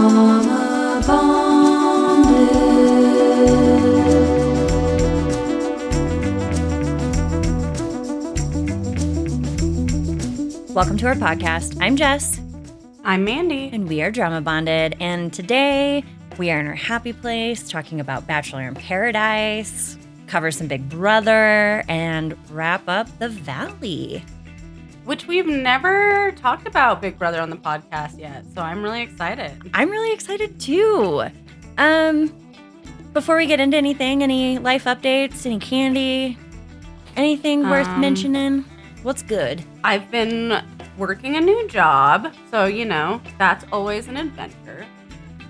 Drama Bonded. Welcome to our podcast. I'm Jess. I'm Mandy. And we are Drama Bonded. And today we are in our happy place talking about Bachelor in Paradise, cover some Big Brother, and wrap up the Valley. Which we've never talked about Big Brother on the podcast yet, so I'm really excited. I'm really excited too. Before we get into anything, any life updates, any candy, anything worth mentioning? What's good? I've been working a new job, so that's always an adventure.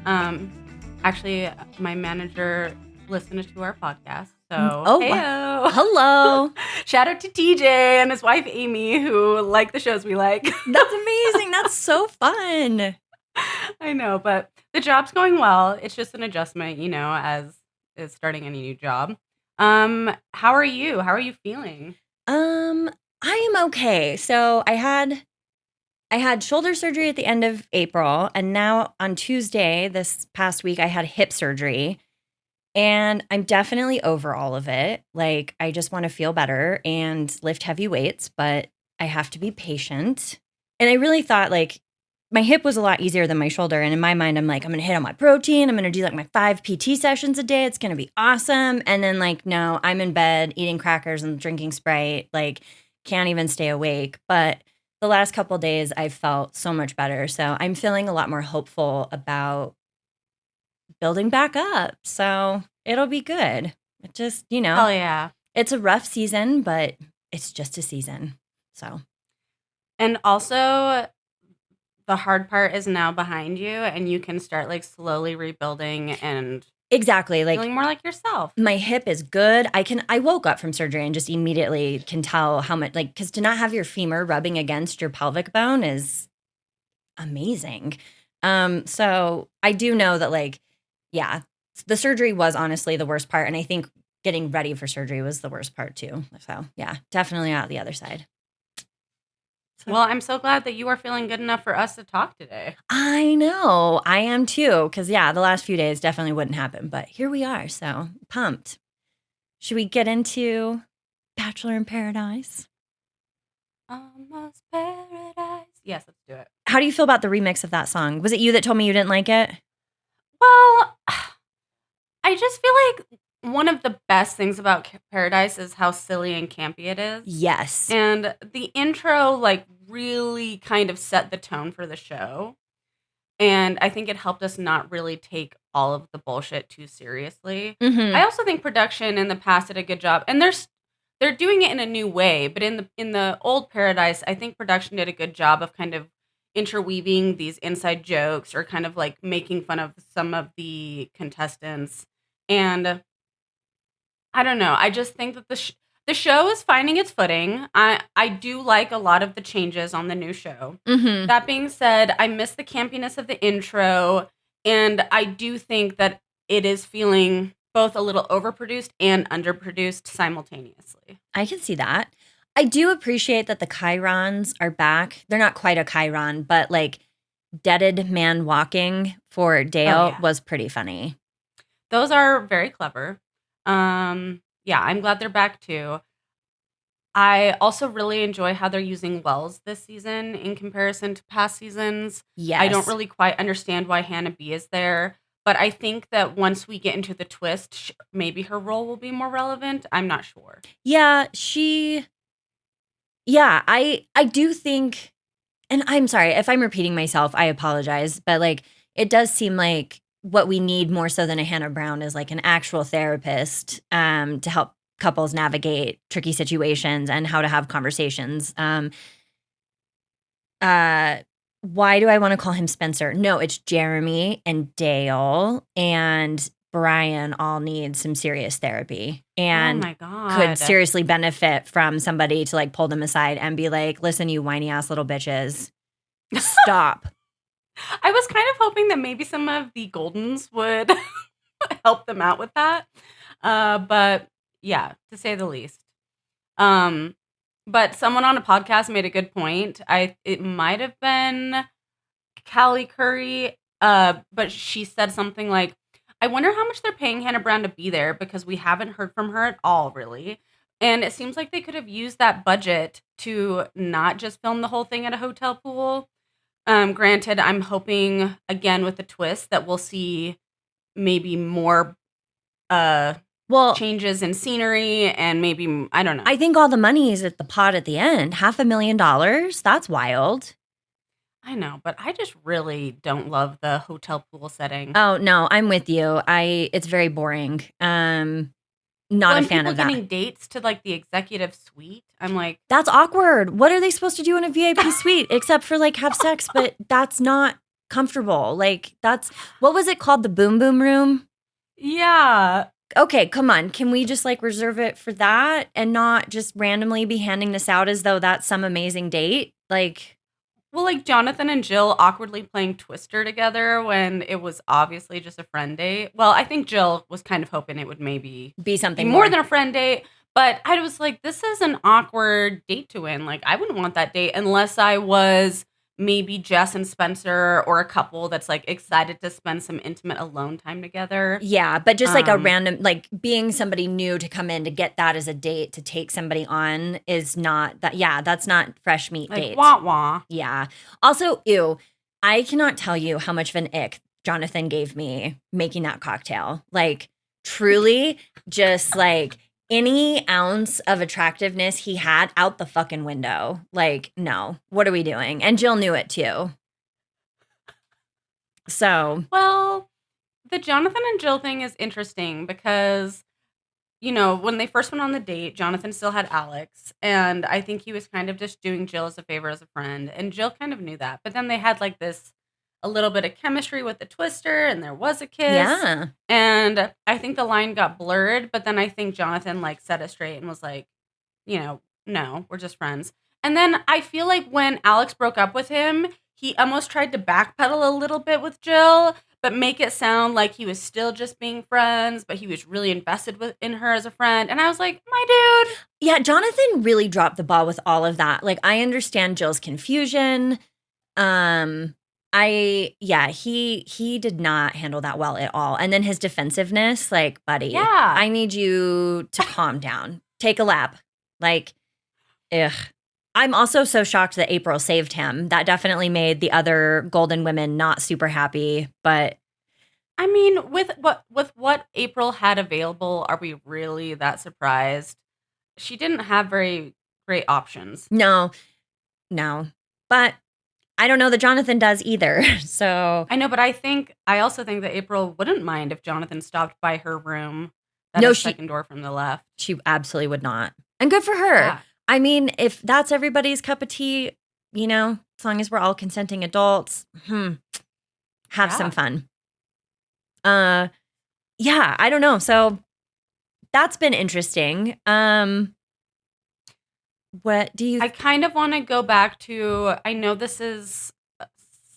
Actually, my manager listened to our podcast. So, wow. Hello. Shout out to TJ and his wife, Amy, who like the shows we like. That's amazing. That's so fun. I know, but the job's going well. It's just an adjustment, as is starting any new job. How are you? How are you feeling? I am okay. So I had shoulder surgery at the end of April, and now on Tuesday, this past week, I had hip surgery. And I'm definitely over all of it. Like, I just want to feel better and lift heavy weights, but I have to be patient. And I really thought, like, my hip was a lot easier than my shoulder. And in my mind, I'm like, I'm going to hit on my protein. I'm going to do, like, my 5 PT sessions a day. It's going to be awesome. And then, like, no, I'm in bed eating crackers and drinking Sprite. Like, can't even stay awake. But the last couple of days, I've felt so much better. So I'm feeling a lot more hopeful about building back up. So it'll be good. It just, Hell yeah. It's a rough season, but it's just a season. So. And also, the hard part is now behind you, and you can start like slowly rebuilding and exactly, like feeling more like yourself. My hip is good. I woke up from surgery and just immediately can tell how much, like, because to not have your femur rubbing against your pelvic bone is amazing. So I do know that, like, yeah, the surgery was honestly the worst part. And I think getting ready for surgery was the worst part too. So yeah, definitely out the other side. So. Well, I'm so glad that you are feeling good enough for us to talk today. I know. I am too. Because yeah, the last few days definitely wouldn't happen. But here we are. So pumped. Should we get into Bachelor in Paradise? Almost paradise. Yes, let's do it. How do you feel about the remix of that song? Was it you that told me you didn't like it? Well, I just feel like one of the best things about Paradise is how silly and campy it is. Yes. And the intro, like, really kind of set the tone for the show. And I think it helped us not really take all of the bullshit too seriously. Mm-hmm. I also think production in the past did a good job. And they're doing it in a new way. But in the old Paradise, I think production did a good job of kind of interweaving these inside jokes or kind of like making fun of some of the contestants. And I don't know. I just think that the show is finding its footing. I do like a lot of the changes on the new show. Mm-hmm. That being said, I miss the campiness of the intro. And I do think that it is feeling both a little overproduced and underproduced simultaneously. I can see that. I do appreciate that the chyrons are back. They're not quite a chyron, but like deaded man walking for Dale was pretty funny. Those are very clever. Yeah, I'm glad they're back too. I also really enjoy how they're using Wells this season in comparison to past seasons. Yes. I don't really quite understand why Hannah B is there, but I think that once we get into the twist, maybe her role will be more relevant. I'm not sure. Yeah, I do think, and I'm sorry if I'm repeating myself, I apologize, but like it does seem like what we need more so than a Hannah Brown is like an actual therapist to help couples navigate tricky situations and how to have conversations. Why do I want to call him Spencer? No, it's Jeremy and Dale and Brian all need some serious therapy and oh my God. could seriously benefit from somebody to like pull them aside and be like, listen, you whiny ass little bitches, stop. I was kind of hoping that maybe some of the Goldens would help them out with that. But yeah, to say the least. But someone on a podcast made a good point. It might have been Callie Curry But she said something like, I wonder how much they're paying Hannah Brown to be there because we haven't heard from her at all, really. And it seems like they could have used that budget to not just film the whole thing at a hotel pool. Granted, I'm hoping, again, with the twist, that we'll see maybe more Well, changes in scenery and maybe, I don't know. I think all the money is at the pot at the end. $500,000. That's wild. I know, but I just really don't love the hotel pool setting. Oh no, I'm with you. It's very boring. Not a fan of that. Getting dates to like the executive suite. I'm like, That's awkward. What are they supposed to do in a VIP suite except for like have sex? But that's not comfortable. Like what was it called? The boom boom room? yeah. Okay, come on. Can we just like reserve it for that and not just randomly be handing this out as though that's some amazing date? Like, Well, like Jonathan and Jill awkwardly playing Twister together when it was obviously just a friend date. Well, I think Jill was kind of hoping it would maybe be something more than a friend date. But I was like, this is an awkward date to win. Like, I wouldn't want that date unless I was maybe Jess and Spencer or a couple that's like excited to spend some intimate alone time together. Yeah, but just like a random, like being somebody new to come in to get that as a date to take somebody on is not that. Yeah, that's not fresh meat Like, date. wah wah. Yeah. Also, ew, I cannot tell you how much of an ick Jonathan gave me making that cocktail. Like, truly, just like any ounce of attractiveness he had out the fucking window. Like, no, what are we doing? And Jill knew it too. So, Well, the Jonathan and Jill thing is interesting because, you know, when they first went on the date, Jonathan still had Alex. And I think he was kind of just doing Jill as a favor as a friend. And Jill kind of knew that. But then they had like a little bit of chemistry with the Twister and there was a kiss. yeah. And I think the line got blurred. But then I think Jonathan like set it straight and was like, you know, no, we're just friends. And then I feel like when Alex broke up with him, he almost tried to backpedal a little bit with Jill, but make it sound like he was still just being friends, but he was really invested in her as a friend. And I was like, my dude. Yeah, Jonathan really dropped the ball with all of that. Like, I understand Jill's confusion. He did not handle that well at all. And then his defensiveness, like, buddy, Yeah. I need you to calm down. Take a lap. Like, ugh. I'm also so shocked that April saved him. That definitely made the other golden women not super happy. But I mean, with what April had available, are we really that surprised? She didn't have very great options. no. But I don't know that Jonathan does either. So I know, but I also think that April wouldn't mind if Jonathan stopped by her room. Second door from the left. She absolutely would not. And good for her. Yeah. I mean, if that's everybody's cup of tea, you know, as long as we're all consenting adults, have some fun. Yeah, I don't know. So that's been interesting. What do you I kind of want to go back to, I know this is a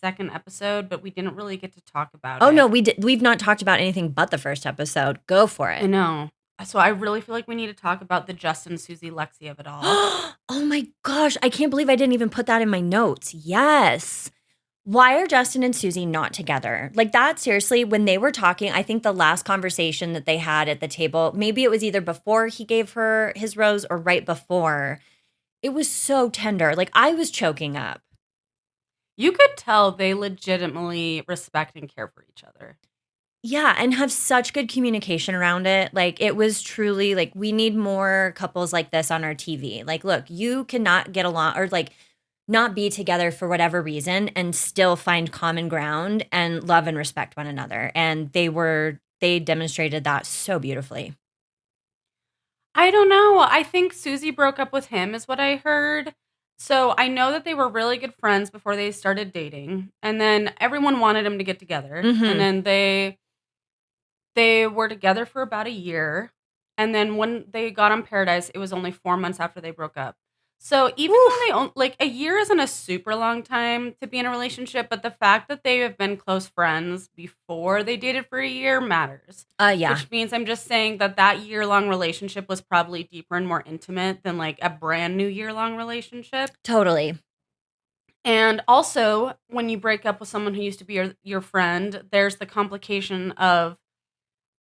second episode, but we didn't really get to talk about it. Oh no, we've not talked about anything but the first episode. Go for it. I know. So I really feel like we need to talk about the Justin, Susie, Lexi of it all. Oh my gosh, I can't believe I didn't even put that in my notes. Yes. Why are Justin and Susie not together? Like that, seriously, when they were talking, I think the last conversation that they had at the table, maybe it was either before he gave her his rose or right before. It was so tender. Like I was choking up. You could tell they legitimately respect and care for each other. Yeah, and have such good communication around it. Like it was truly like we need more couples like this on our TV. Like, look, you cannot get along or like not be together for whatever reason and still find common ground and love and respect one another. And they demonstrated that so beautifully. I don't know. I think Susie broke up with him is what I heard. So I know that they were really good friends before they started dating. And then everyone wanted them to get together. Mhm. And then they were together for about a year. And then when they got on Paradise, it was only 4 months after they broke up. So even though like a year isn't a super long time to be in a relationship, but the fact that they have been close friends before they dated for a year matters. Yeah. Which means I'm just saying that year-long relationship was probably deeper and more intimate than like a brand new year-long relationship. Totally. And also, when you break up with someone who used to be your friend, there's the complication of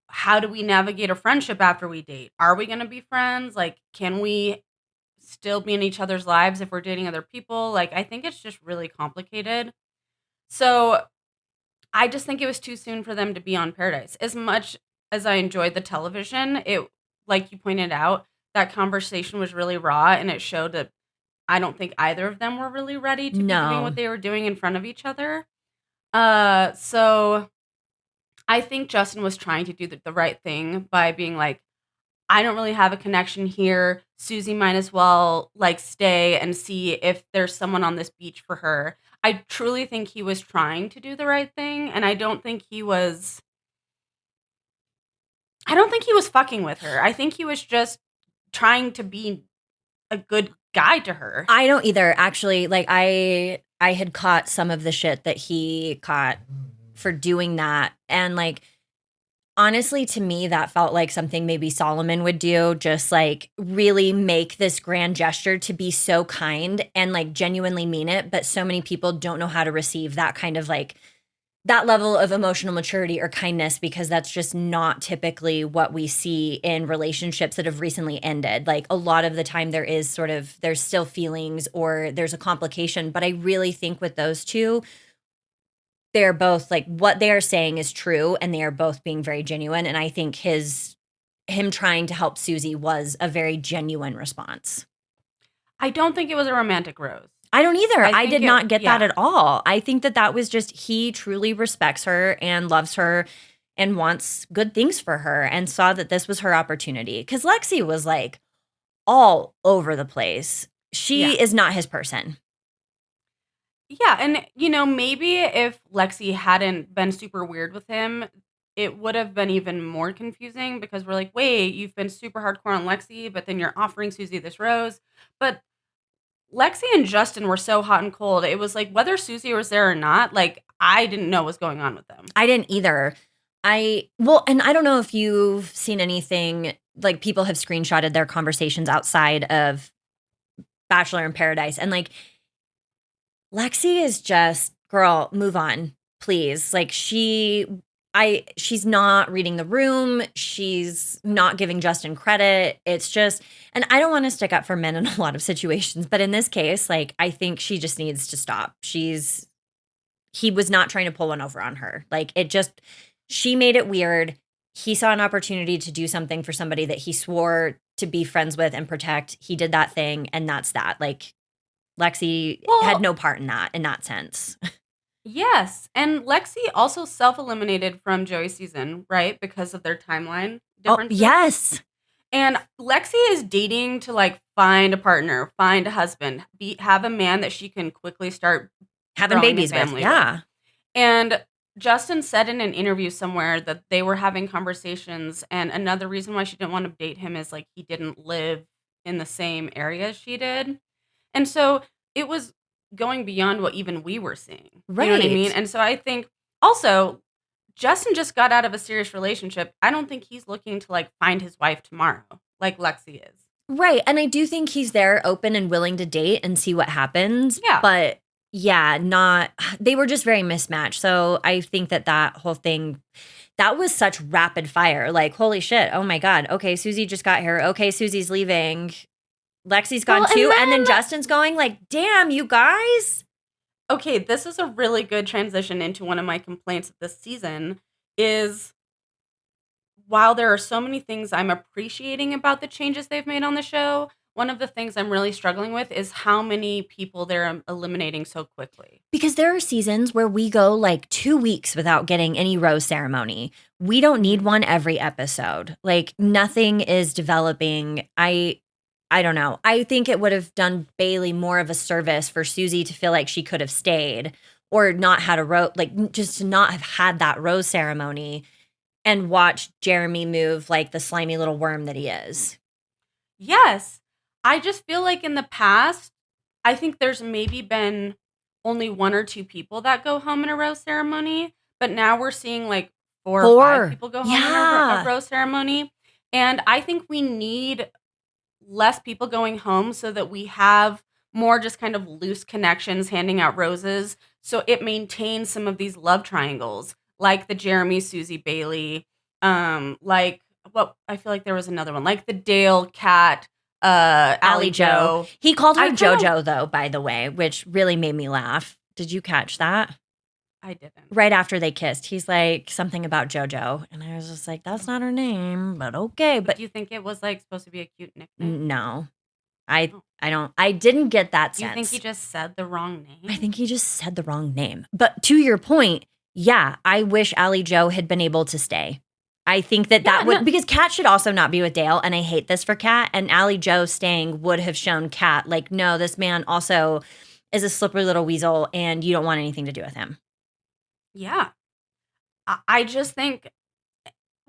how do we navigate a friendship after we date? Are we going to be friends? Like, can we still be in each other's lives if we're dating other people? Like, I think it's just really complicated. So I just think it was too soon for them to be on Paradise. As much as I enjoyed the television, it, like you pointed out, that conversation was really raw, and it showed that I don't think either of them were really ready to be doing what No. they were doing in front of each other. So I think Justin was trying to do the right thing by being like, I don't really have a connection here. Susie might as well like stay and see if there's someone on this beach for her. I truly think he was trying to do the right thing, and I don't think he was fucking with her. I think he was just trying to be a good guy to her. I don't either. Actually, like I had caught some of the shit that he caught for doing that. And like honestly, to me, that felt like something maybe Solomon would do, just like really make this grand gesture to be so kind and like genuinely mean it. But so many people don't know how to receive that kind of like that level of emotional maturity or kindness, because that's just not typically what we see in relationships that have recently ended. Like a lot of the time there's still feelings or there's a complication. But I really think with those two, they're both like what they are saying is true and they are both being very genuine. And I think him trying to help Susie was a very genuine response. I don't think it was a romantic rose. I don't either. I think did not get that at all. I think that was just he truly respects her and loves her and wants good things for her and saw that this was her opportunity. Because Lexi was like all over the place. She is not his person. Yeah, and maybe if Lexi hadn't been super weird with him, it would have been even more confusing because we're like, wait, you've been super hardcore on Lexi, but then you're offering Susie this rose. But Lexi and Justin were so hot and cold. It was like whether Susie was there or not, like I didn't know what was going on with them. I didn't either. And I don't know if you've seen anything, like people have screenshotted their conversations outside of Bachelor in Paradise. And like Lexi is just, girl, move on, please. Like she's not reading the room. She's not giving Justin credit. It's just, and I don't want to stick up for men in a lot of situations, but in this case, like I think she just needs to stop. He was not trying to pull one over on her. Like she made it weird. He saw an opportunity to do something for somebody that he swore to be friends with and protect. He did that thing, and that's that. Like Lexi had no part in that sense. Yes. And Lexi also self-eliminated from Joey's season, right? Because of their timeline differences. Oh, yes. And Lexi is dating to like find a partner, find a husband, have a man that she can quickly start having babies with. Yeah. And Justin said in an interview somewhere that they were having conversations, and another reason why she didn't want to date him is like he didn't live in the same area as she did. And so it was going beyond what even we were seeing. Right. You know what I mean? And so I think also Justin just got out of a serious relationship. I don't think he's looking to like find his wife tomorrow like Lexi is. Right. And I do think he's there open and willing to date and see what happens. Yeah. But yeah, they were just very mismatched. So I think that whole thing, that was such rapid fire. Like, holy shit. Oh my God. Okay. Susie just got here. Okay. Susie's leaving. Lexi's gone too. And then Justin's going like, damn, you guys. Okay. This is a really good transition into one of my complaints of this season is while there are so many things I'm appreciating about the changes they've made on the show, one of the things I'm really struggling with is how many people they're eliminating so quickly. Because there are seasons where we go like 2 weeks without getting any rose ceremony. We don't need one every episode. Like nothing is developing. I don't know. I think it would have done Bailey more of a service for Susie to feel like she could have stayed or not had just to not have had that rose ceremony and watch Jeremy move like the slimy little worm that he is. Yes. I just feel like in the past, I think there's maybe been only 1 or 2 people that go home in a rose ceremony, but now we're seeing like 4 or 5 people go home in a rose ceremony. And I think we need less people going home so that we have more just kind of loose connections, handing out roses. So it maintains some of these love triangles, like the Jeremy, Susie, Bailey, like what I feel like there was another one, like the Dale, Kat, Allie Joe. He called her I kinda- JoJo, though, by the way, which really made me laugh. Did you catch that? I didn't. Right after they kissed, he's like, something about JoJo. And I was just like, that's not her name, but okay. But But do you think it was like supposed to be a cute nickname? no, Oh. I didn't get that Do you sense. think he just said the wrong name? I think he just said the wrong name. But to your point, yeah, I wish Allie Joe had been able to stay. I think that would, because Kat should also not be with Dale, and I hate this for Kat. And Allie Joe staying would have shown Kat, like, no, this man also is a slippery little weasel, and you don't want anything to do with him. Yeah. I just think,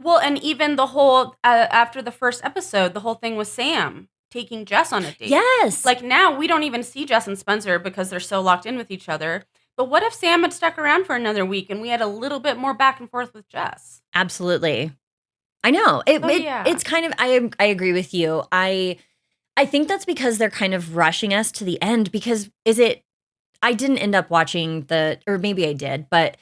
well, and even the whole, after the first episode, the whole thing with Sam taking Jess on a date. Yes. Like now we don't even see Jess and Spencer because they're so locked in with each other. But what if Sam had stuck around for another week and we had a little bit more back and forth with Jess? Absolutely. I know. It's kind of, I agree with you. I think that's because they're kind of rushing us to the end, because I didn't end up watching or maybe I did, but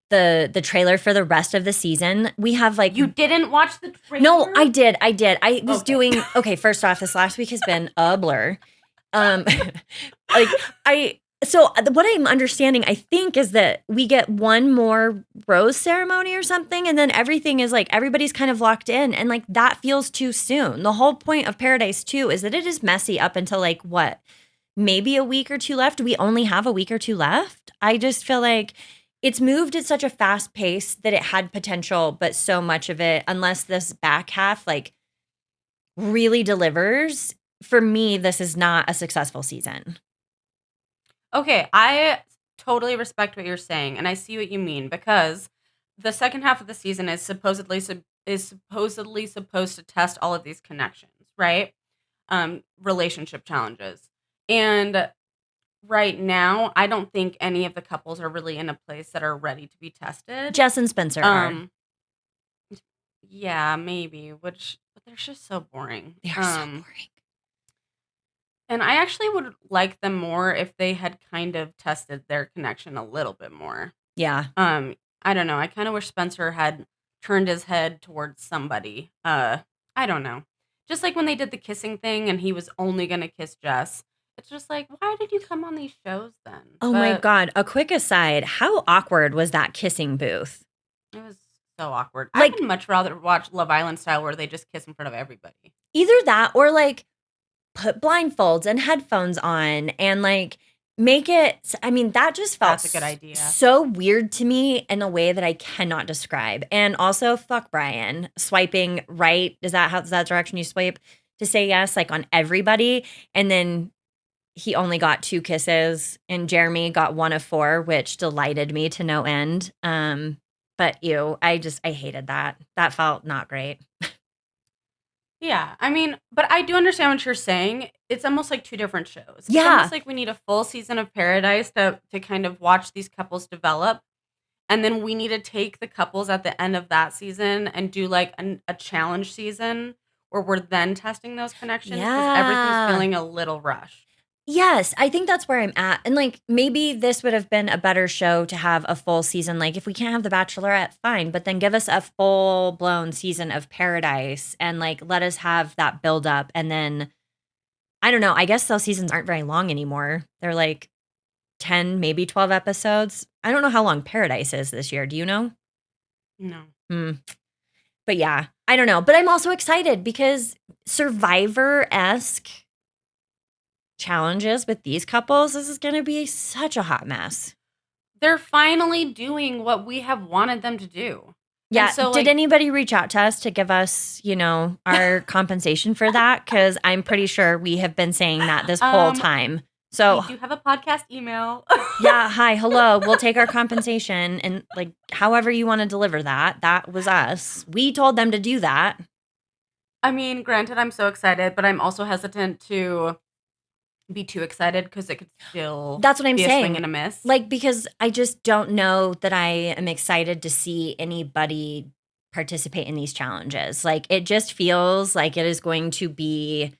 the trailer for the rest of the season, we have like... You didn't watch the trailer? No, I did. I was doing... Okay, first off, this last week has been a blur. So what I'm understanding, I think, is that we get one more rose ceremony or something, and then everything is like, everybody's kind of locked in, and like that feels too soon. The whole point of Paradise 2 is that it is messy up until like, what, maybe a week or two left? Do we only have a week or two left? I just feel like it's moved at such a fast pace that it had potential, but so much of it, unless this back half like really delivers, for me, this is not a successful season. Okay, I totally respect what you're saying, and I see what you mean, because the second half of the season is supposedly supposed to test all of these connections, right? Relationship challenges. And right now, I don't think any of the couples are really in a place that are ready to be tested. Jess and Spencer are. Yeah, maybe, but they're just so boring. They are so boring. And I actually would like them more if they had kind of tested their connection a little bit more. Yeah. I don't know. I kind of wish Spencer had turned his head towards somebody. I don't know. Just like when they did the kissing thing and he was only going to kiss Jess. It's just like, why did you come on these shows then? Oh my God. A quick aside. How awkward was that kissing booth? It was so awkward. Like, I'd much rather watch Love Island style where they just kiss in front of everybody. Either that or like put blindfolds and headphones on and like make it, I mean, that just felt That's a good idea. So weird to me in a way that I cannot describe. And also, fuck Brian, swiping right. Is that direction you swipe to say yes, like on everybody? And then he only got 2 kisses and Jeremy got 1 of 4, which delighted me to no end. But I hated that. That felt not great. Yeah, I mean, but I do understand what you're saying. It's almost like 2 different shows. Yeah. It's almost like we need a full season of Paradise to kind of watch these couples develop. And then we need to take the couples at the end of that season and do like a challenge season where we're then testing those connections. Because everything's feeling a little rushed. Yes, I think that's where I'm at. And like maybe this would have been a better show to have a full season. Like if we can't have The Bachelorette, fine, but then give us a full-blown season of Paradise and like let us have that build up. And then I don't know, I guess those seasons aren't very long anymore. They're like 10, maybe 12 episodes. I don't know how long Paradise is this year. Do you know? No. But yeah, I don't know. But I'm also excited because Survivor-esque challenges with these couples, this is going to be such a hot mess. They're finally doing what we have wanted them to do. Yeah. So, did anybody reach out to us to give us, our compensation for that? Because I'm pretty sure we have been saying that this whole time. So we do have a podcast email. Yeah. Hi. Hello. We'll take our compensation and like however you want to deliver that. That was us. We told them to do that. I mean, granted, I'm so excited, but I'm also hesitant to be too excited because it could still that's what I'm saying. A swing and a miss. Like, because I just don't know that I am excited to see anybody participate in these challenges. Like, it just feels like it is going to be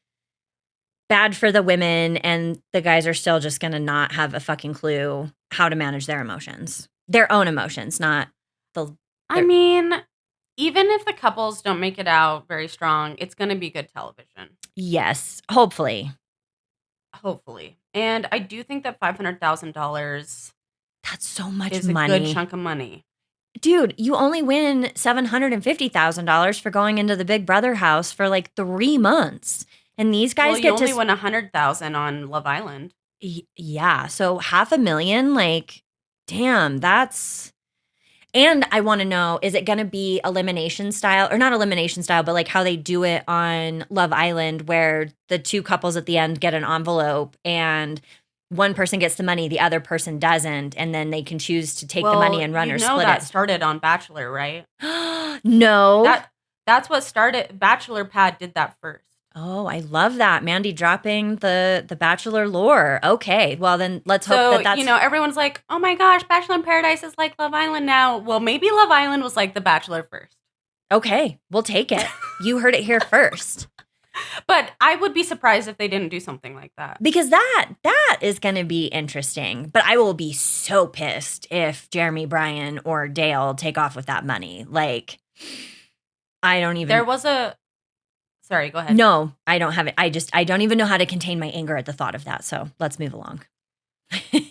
bad for the women, and the guys are still just going to not have a fucking clue how to manage their emotions. Their own emotions, not the I mean, even if the couples don't make it out very strong, it's going to be good television. Yes, hopefully. Hopefully. And I do think that $500,000 That's so much is a money. good chunk of money. Dude, you only win $750,000 for going into the Big Brother house for like 3 months. And these guys Well, you get only to win $100,000 on Love Island. yeah, so $500,000, like damn, that's. And I want to know, is it going to be elimination style, or not elimination style, but like how they do it on Love Island, where the two couples at the end get an envelope and one person gets the money, the other person doesn't, and then they can choose to take the money and run or split that it. started on Bachelor, right? No. That's what started. Bachelor Pad did that first. Oh, I love that. Mandy dropping the Bachelor lore. Okay, well then let's hope that that's. Everyone's like, oh my gosh, Bachelor in Paradise is like Love Island now. Well, maybe Love Island was like The Bachelor first. Okay, we'll take it. You heard it here first. But I would be surprised if they didn't do something like that. Because that is going to be interesting. But I will be so pissed if Jeremy, Brian, or Dale take off with that money. Like, I don't even. There was a. Sorry, go ahead. No, I don't have it. I don't even know how to contain my anger at the thought of that. So let's move along.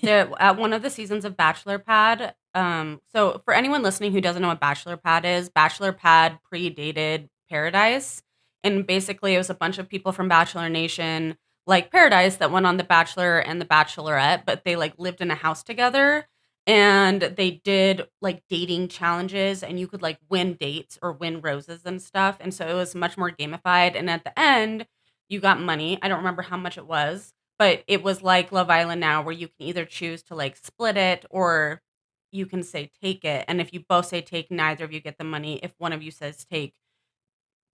At one of the seasons of Bachelor Pad. So for anyone listening who doesn't know what Bachelor Pad is, Bachelor Pad predated Paradise. And basically it was a bunch of people from Bachelor Nation, like Paradise, that went on The Bachelor and The Bachelorette, but they like lived in a house together. And they did like dating challenges, and you could like win dates or win roses and stuff. And so it was much more gamified. And at the end, you got money. I don't remember how much it was, but it was like Love Island now, where you can either choose to like split it, or you can say take it. And if you both say take, neither of you get the money. If one of you says take,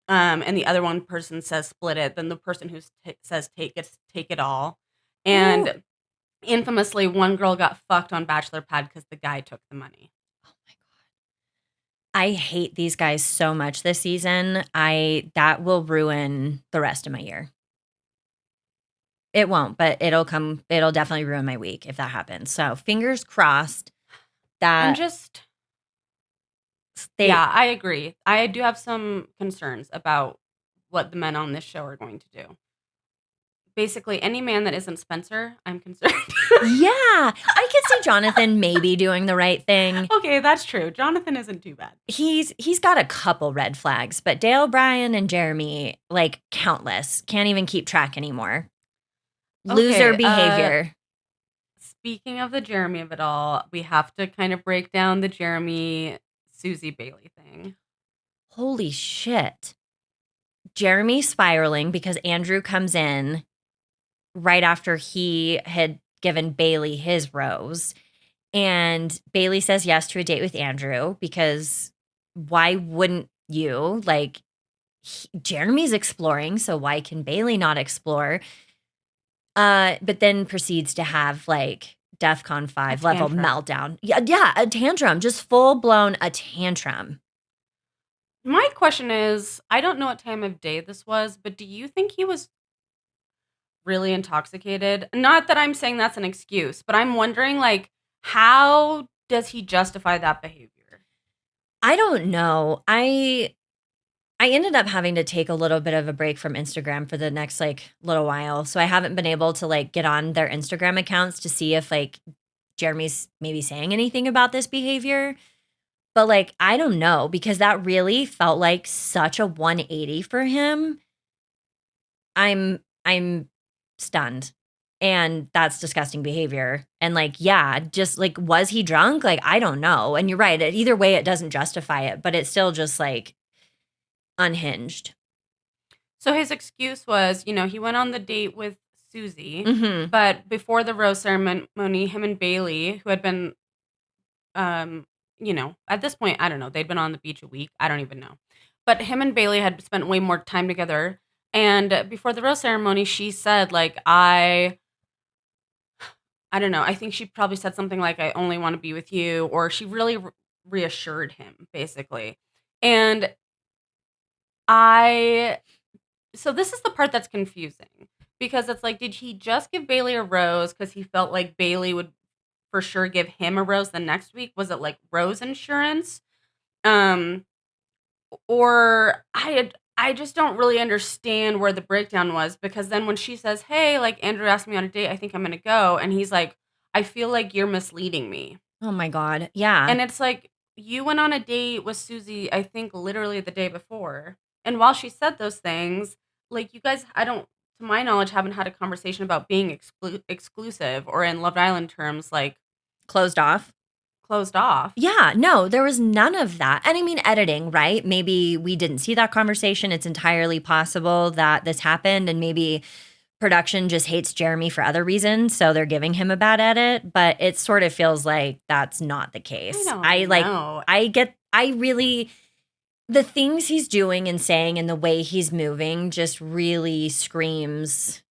and the other one person says split it, then the person who says take gets to take it all. And Ooh. Infamously, one girl got fucked on Bachelor Pad because the guy took the money. Oh my God. I hate these guys so much this season. That will ruin the rest of my year. It won't, but it'll definitely ruin my week if that happens. So fingers crossed that yeah, I agree. I do have some concerns about what the men on this show are going to do. Basically, any man that isn't Spencer, I'm concerned. Yeah, I could see Jonathan maybe doing the right thing. Okay, that's true. Jonathan isn't too bad. He's got a couple red flags, but Dale, Brian, and Jeremy, like countless. Can't even keep track anymore. Loser behavior. Speaking of the Jeremy of it all, we have to kind of break down the Jeremy Susie Bailey thing. Holy shit. Jeremy spiraling because Andrew comes in right after he had given Bailey his rose. And Bailey says yes to a date with Andrew because why wouldn't you? Like, Jeremy's exploring, so why can Bailey not explore? But then proceeds to have like DEFCON 5 level meltdown. Yeah, a tantrum, just full blown a tantrum. My question is, I don't know what time of day this was, but do you think he was really intoxicated? Not that I'm saying that's an excuse, but I'm wondering, like, how does he justify that behavior? I don't know. I ended up having to take a little bit of a break from Instagram for the next like little while. So I haven't been able to like get on their Instagram accounts to see if like Jeremy's maybe saying anything about this behavior. But like, I don't know, because that really felt like such a 180 for him. I'm stunned. And that's disgusting behavior. And like, yeah, just like, was he drunk? Like, I don't know. And you're right. Either way, it doesn't justify it, but it's still just like unhinged. So his excuse was, he went on the date with Susie, Mm-hmm. but before the rose ceremony, him and Bailey, who had been, at this point, I don't know, they'd been on the beach a week. I don't even know. But him and Bailey had spent way more time together. And before the rose ceremony, she said, like, I don't know. I think she probably said something like, I only want to be with you. Or she really reassured him, basically. And so this is the part that's confusing, Because it's like, did he just give Bailey a rose because he felt like Bailey would for sure give him a rose the next week? Was it like rose insurance? Um, or I just don't really understand where the breakdown was, because then when she says, "Hey, like Andrew asked me on a date, I think I'm gonna go," and he's like, "I feel like you're misleading me," Oh my God. Yeah. and it's like, you went on a date with Susie, I think literally the day before, and while she said those things, like you guys, I don't, to my knowledge, haven't had a conversation about being exclusive, or in Love Island terms, like Closed off. closed off. Yeah, no, there was none of that. And I mean, editing, right? Maybe we didn't see that conversation. It's entirely possible that this happened, and maybe production just hates Jeremy for other reasons, so they're giving him a bad edit. But it sort of feels like that's not the I case. don't know. The things he's doing and saying and the way he's moving just really screams,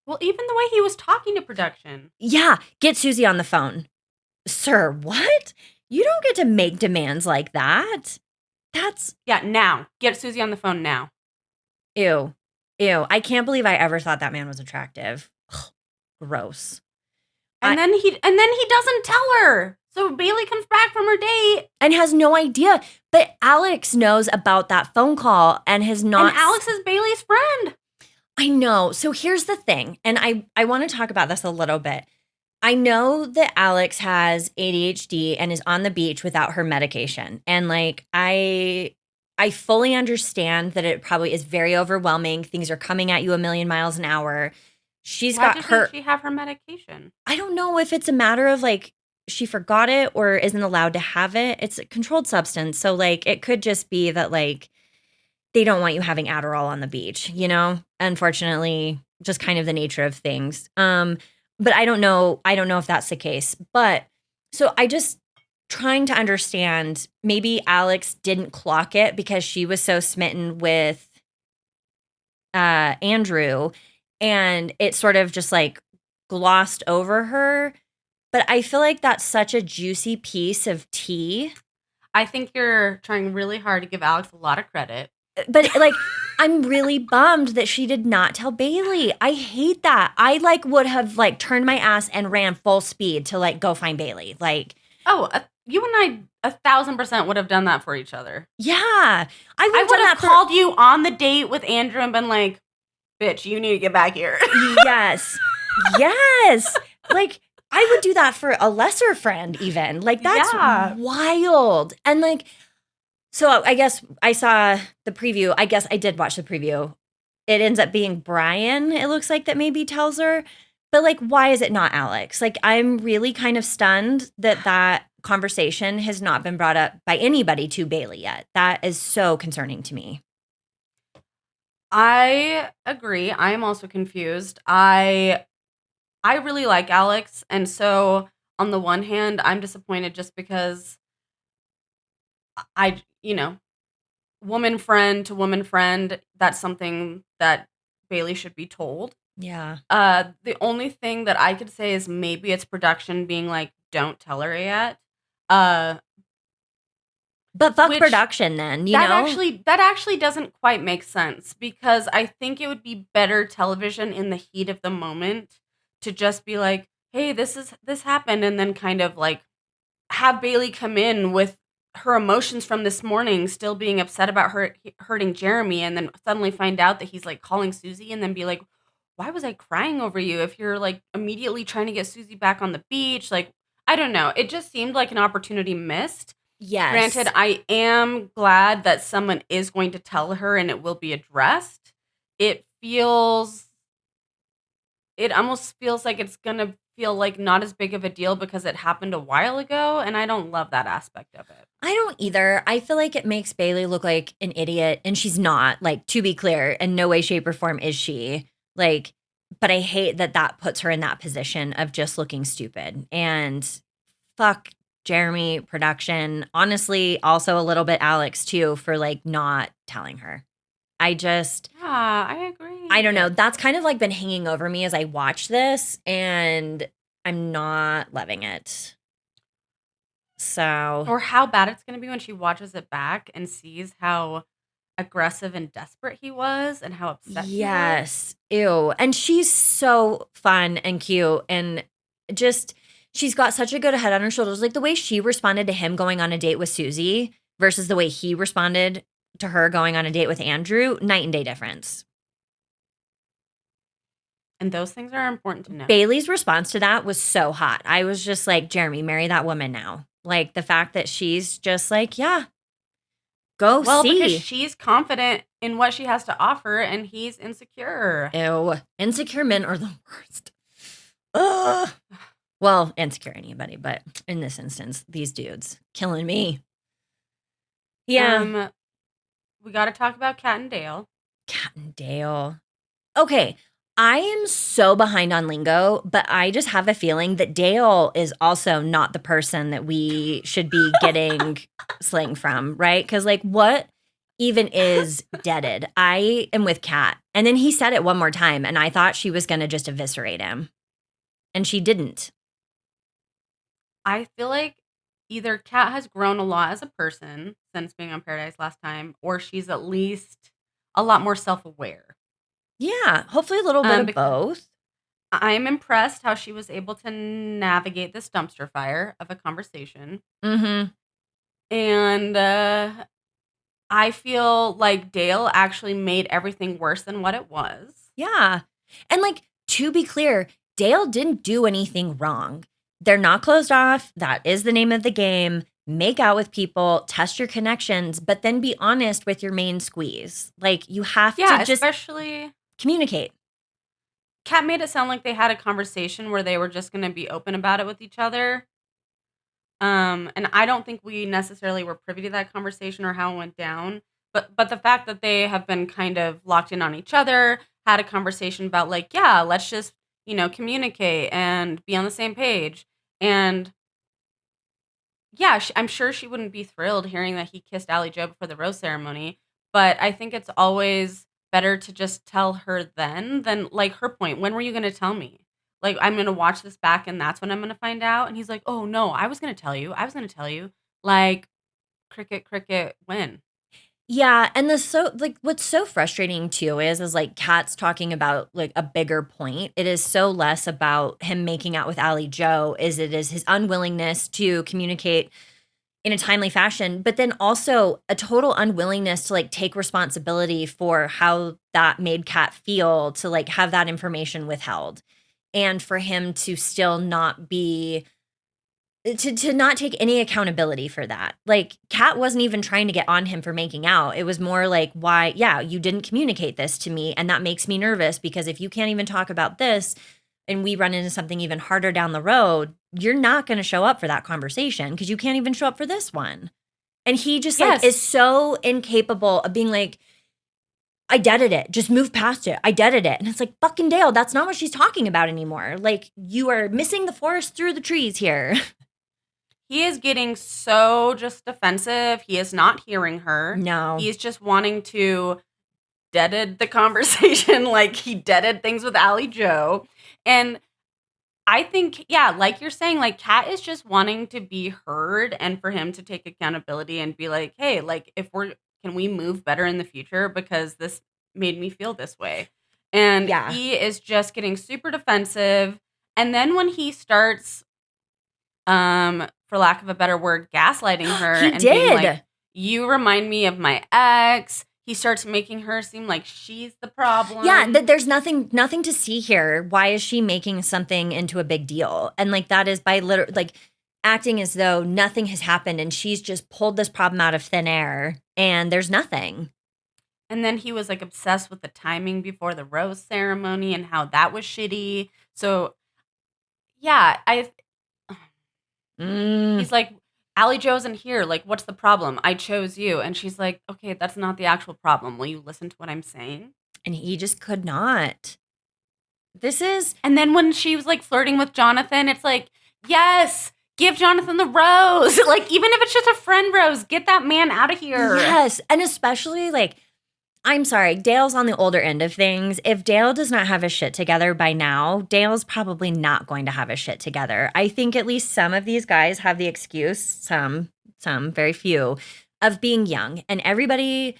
Well, even the way he was talking to production. yeah, get Susie on the phone. Sir, what? You don't get to make demands like that. That's Yeah, now. Get Susie on the phone now. ew. Ew. I can't believe I ever thought that man was attractive. Ugh, gross. And then he doesn't tell her. So Bailey comes back from her date. And has no idea. But Alex knows about that phone call and has not. And Alex is Bailey's friend. I know. So here's the thing. And I want to talk about this a little bit. I know that Alex has ADHD and is on the beach without her medication. And like I fully understand that it probably is very overwhelming. Things are coming at you a million miles an hour. She's Why got doesn't her she have her medication? I don't know if it's a matter of like she forgot it or isn't allowed to have it. It's a controlled substance. So like it could just be that like they don't want you having Adderall on the beach, you know? Unfortunately, just kind of the nature of things. But I don't know if that's the case. But so I just trying to understand, maybe Alex didn't clock it because she was so smitten with Andrew, and it sort of just like glossed over her. But I feel like that's such a juicy piece of tea. I think you're trying really hard to give Alex a lot of credit. But like, I'm really bummed that she did not tell Bailey. I hate that. I like would have like turned my ass and ran full speed to like go find Bailey. Like, Oh, you and I 1,000% would have done that for each other. yeah, I I would have called you on the date with Andrew and been like, "Bitch, you need to get back here." Yes, yes. Like, I would do that for a lesser friend, even. Like, that's Yeah. wild. And like, so I guess I saw the preview. I guess I did watch the preview. It ends up being Brian, it looks like, that maybe tells her. But like, why is it not Alex? Like, I'm really kind of stunned that that conversation has not been brought up by anybody to Bailey yet. That is so concerning to me. I agree. I am also confused. I really like Alex, and so on the one hand, I'm disappointed just because you know, woman friend to woman friend, that's something that Bailey should be told. Yeah. The only thing that I could say is maybe it's production being like, "Don't tell her yet." Uh, But fuck Which- production then, you that know? actually doesn't quite make sense, because I think it would be better television in the heat of the moment to just be like, "Hey, this happened," and then kind of like have Bailey come in with her emotions from this morning, still being upset about her hurting Jeremy, and then suddenly find out that he's like calling Susie, and then be like, "Why was I crying over you?" If you're like immediately trying to get Susie back on the beach, like, I don't know. It just seemed like an opportunity missed. Yes. Granted, I am glad that someone is going to tell her and it will be addressed. It almost feels like it's going to feel like not as big of a deal because it happened a while ago, and I don't love that aspect of it. I don't either. I feel like it makes Bailey look like an idiot, and she's not. Like, to be clear, in no way, shape, or form is she. Like, but I hate that that puts her in that position of just looking stupid. And fuck Jeremy, production. Honestly, also a little bit Alex too, for like not telling her. I just, Yeah, I agree. I don't know. That's kind of like been hanging over me as I watch this, and I'm not loving it. So, Or how bad it's going to be when she watches it back and sees how aggressive and desperate he was and how upset he was. Yes. Ew. And she's so fun and cute and just she's got such a good head on her shoulders. Like the way she responded to him going on a date with Susie versus the way he responded to her going on a date with Andrew, night and day difference. And those things are important to know. Bailey's response to that was so hot. I was just like, Jeremy, marry that woman now. Like the fact that she's just like, yeah, go Well, see. because she's confident in what she has to offer and he's insecure. Ew. Insecure men are the worst. Ugh. Well, insecure anybody, but in this instance, these dudes killing me. Yeah. We got to talk about Kat and Dale. Kat and Dale. Okay. I am so behind on lingo, but I just have a feeling that Dale is also not the person that we should be getting slang from, right? Because, like, what even is deaded? I am with Kat. And then he said it one more time, and I thought she was going to just eviscerate him. And she didn't. I feel like either Kat has grown a lot as a person since being on Paradise last time, or she's at least a lot more self-aware. Yeah, hopefully a little bit of both. I'm impressed how she was able to navigate this dumpster fire of a conversation. Mm-hmm. And I feel like Dale actually made everything worse than what it was. Yeah. And like, to be clear, Dale didn't do anything wrong. They're not closed off. That is the name of the game. Make out with people, test your connections, but then be honest with your main squeeze. Like, you have to just especially communicate. Kat made it sound like they had a conversation where they were just going to be open about it with each other. And I don't think we necessarily were privy to that conversation or how it went down. But the fact that they have been kind of locked in on each other, had a conversation about like, yeah, let's just, communicate and be on the same page. And yeah, I'm sure she wouldn't be thrilled hearing that he kissed Allie Joe before the rose ceremony. But I think it's always better to just tell her then than like her point. When were you going to tell me? Like, I'm going to watch this back and that's when I'm going to find out. And he's like, oh, no, I was going to tell you. I was going to tell you. Like, cricket, when? Yeah, and what's so frustrating too is like Kat's talking about like a bigger point. It is so less about him making out with Allie Joe as it is his unwillingness to communicate in a timely fashion, but then also a total unwillingness to like take responsibility for how that made Kat feel to like have that information withheld. And for him to still not be to not take any accountability for that. Like Kat wasn't even trying to get on him for making out. It was more like, why, yeah, you didn't communicate this to me. And that makes me nervous because if you can't even talk about this and we run into something even harder down the road, you're not going to show up for that conversation because you can't even show up for this one. And he just like is so incapable of being like, I deaded it. Just move past it. I deaded it. And it's like, fucking Dale, that's not what she's talking about anymore. Like you are missing the forest through the trees here. He is getting so just defensive. He is not hearing her. No. He's just wanting to deaded the conversation like he deaded things with Allie Joe. And I think, yeah, like you're saying, like Kat is just wanting to be heard and for him to take accountability and be like, hey, like can we move better in the future because this made me feel this way. And he is just getting super defensive. And then when he starts for lack of a better word, gaslighting her he and did. being like, you remind me of my ex. He starts making her seem like she's the problem. Yeah, there's nothing to see here. Why is she making something into a big deal? And like that is by like acting as though nothing has happened and she's just pulled this problem out of thin air and there's nothing. And then he was like obsessed with the timing before the rose ceremony and how that was shitty. So yeah, he's like, Allie Joe's in here. Like, what's the problem? I chose you. And she's like, okay, that's not the actual problem. Will you listen to what I'm saying? And he just could not. And then when she was like flirting with Jonathan, it's like, yes, give Jonathan the rose. Like, even if it's just a friend rose, get that man out of here. Yes. And especially like, I'm sorry, Dale's on the older end of things. If Dale does not have his shit together by now, Dale's probably not going to have his shit together. I think at least some of these guys have the excuse, some, very few, of being young. And everybody,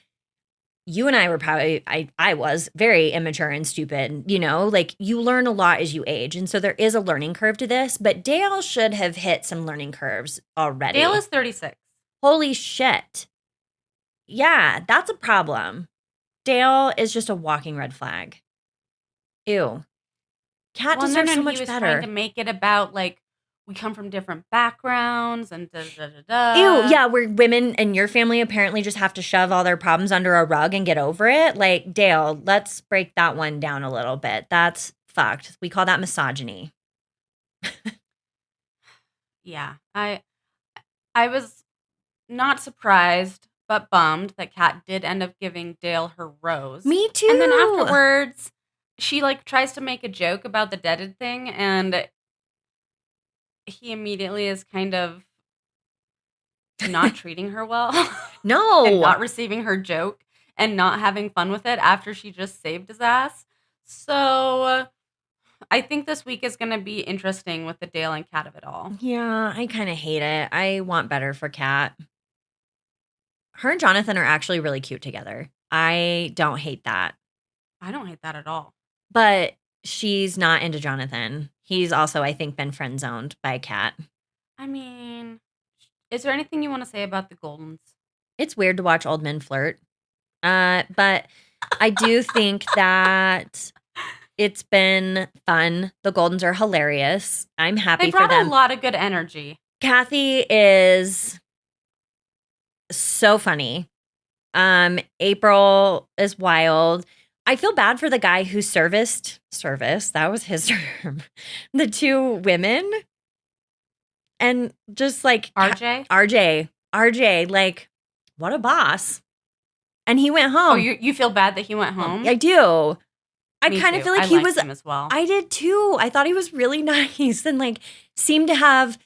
you and I were probably, I was very immature and stupid, like you learn a lot as you age. And so there is a learning curve to this, but Dale should have hit some learning curves already. Dale is 36. Holy shit. Yeah, that's a problem. Dale is just a walking red flag. Ew. Kat Well, deserves so he much was better. trying to make it about like we come from different backgrounds and da da da da. Ew, yeah, where women in your family apparently just have to shove all their problems under a rug and get over it. Like, Dale, let's break that one down a little bit. That's fucked. We call that misogyny. Yeah, I was not surprised but bummed that Kat did end up giving Dale her rose. Me too. And then afterwards, she like tries to make a joke about the deaded thing, and he immediately is kind of not treating her well. No. And not receiving her joke and not having fun with it after she just saved his ass. So I think this week is going to be interesting with the Dale and Kat of it all. Yeah, I kind of hate it. I want better for Kat. Her and Jonathan are actually really cute together. I don't hate that. I don't hate that at all. But she's not into Jonathan. He's also, I think, been friend zoned by Kat. I mean, is there anything you want to say about the Goldens? It's weird to watch old men flirt. But I do think that it's been fun. The Goldens are hilarious. I'm happy for them. They brought a lot of good energy. Kathy is so funny. April is wild. I feel bad for the guy who serviced, that was his term, the two women. And just like RJ, like, what a boss. And he went home. Oh, you feel bad that he went home? I do. I Me kind of too. feel like I he liked was him as well. I did too. I thought he was really nice and like seemed to have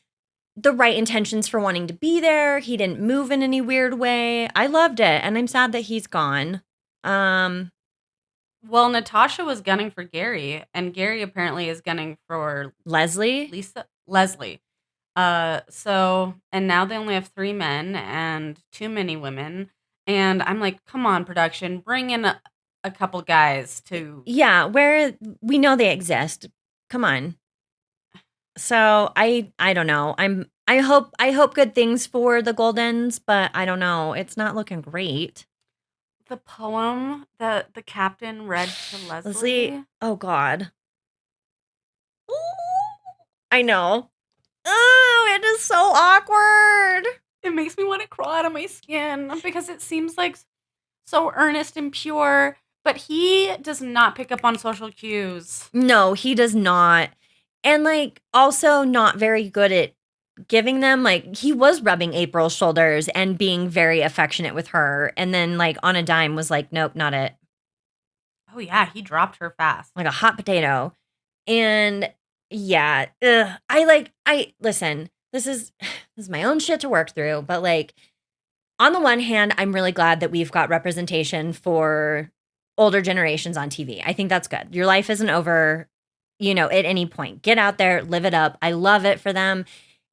the right intentions for wanting to be there. He didn't move in any weird way. I loved it, and I'm sad that he's gone. Well, Natasha was gunning for Gary, and Gary apparently is gunning for Leslie. Leslie. So, and now they only have 3 men and too many women. And I'm like, come on, production, bring in a couple guys to. Yeah, where we know they exist. Come on. So I don't know. I hope good things for the Goldens, but I don't know. It's not looking great. The poem that the captain read to Leslie. Oh God. I know. Oh, it is so awkward. It makes me want to crawl out of my skin because it seems like so earnest and pure, but he does not pick up on social cues. No, he does not. And like also not very good at giving them, like he was rubbing April's shoulders and being very affectionate with her. And then like on a dime was like, nope, not it. Oh yeah, he dropped her fast. Like a hot potato. And yeah, listen, this is my own shit to work through, but like on the one hand, I'm really glad that we've got representation for older generations on TV. I think that's good. Your life isn't over, at any point. Get out there, live it up. I love it for them.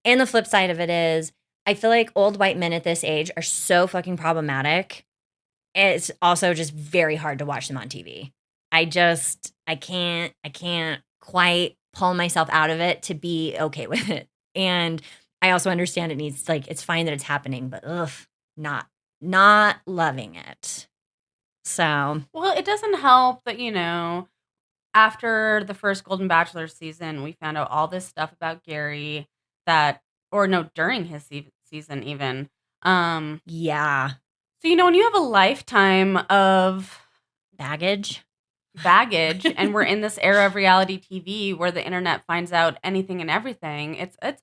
And the flip side of it is, I feel like old white men at this age are so fucking problematic. It's also just very hard to watch them on TV. I can't quite pull myself out of it to be okay with it. And I also understand it's fine that it's happening, but not loving it. So. Well, it doesn't help that, after the first Golden Bachelor season, we found out all this stuff about Gary during his season even. Yeah. So, when you have a lifetime of baggage and we're in this era of reality TV where the internet finds out anything and everything, it's I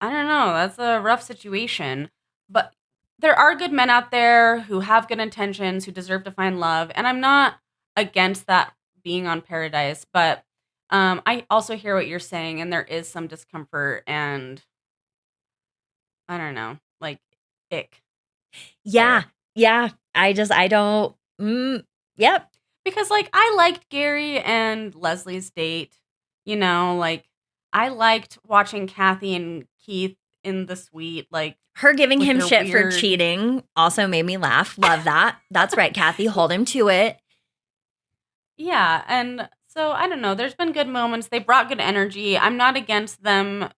don't know, that's a rough situation. But there are good men out there who have good intentions, who deserve to find love, and I'm not against that being on Paradise, but I also hear what you're saying, and there is some discomfort, and I don't know, like ick. Yeah. Yeah. I don't. Yep. Because like I liked Gary and Leslie's date, like I liked watching Kathy and Keith in the suite, like Her giving with him their shit for weird- cheating also made me laugh. Love that. That's right, Kathy. Hold him to it. Yeah, and so I don't know. There's been good moments. They brought good energy. I'm not against them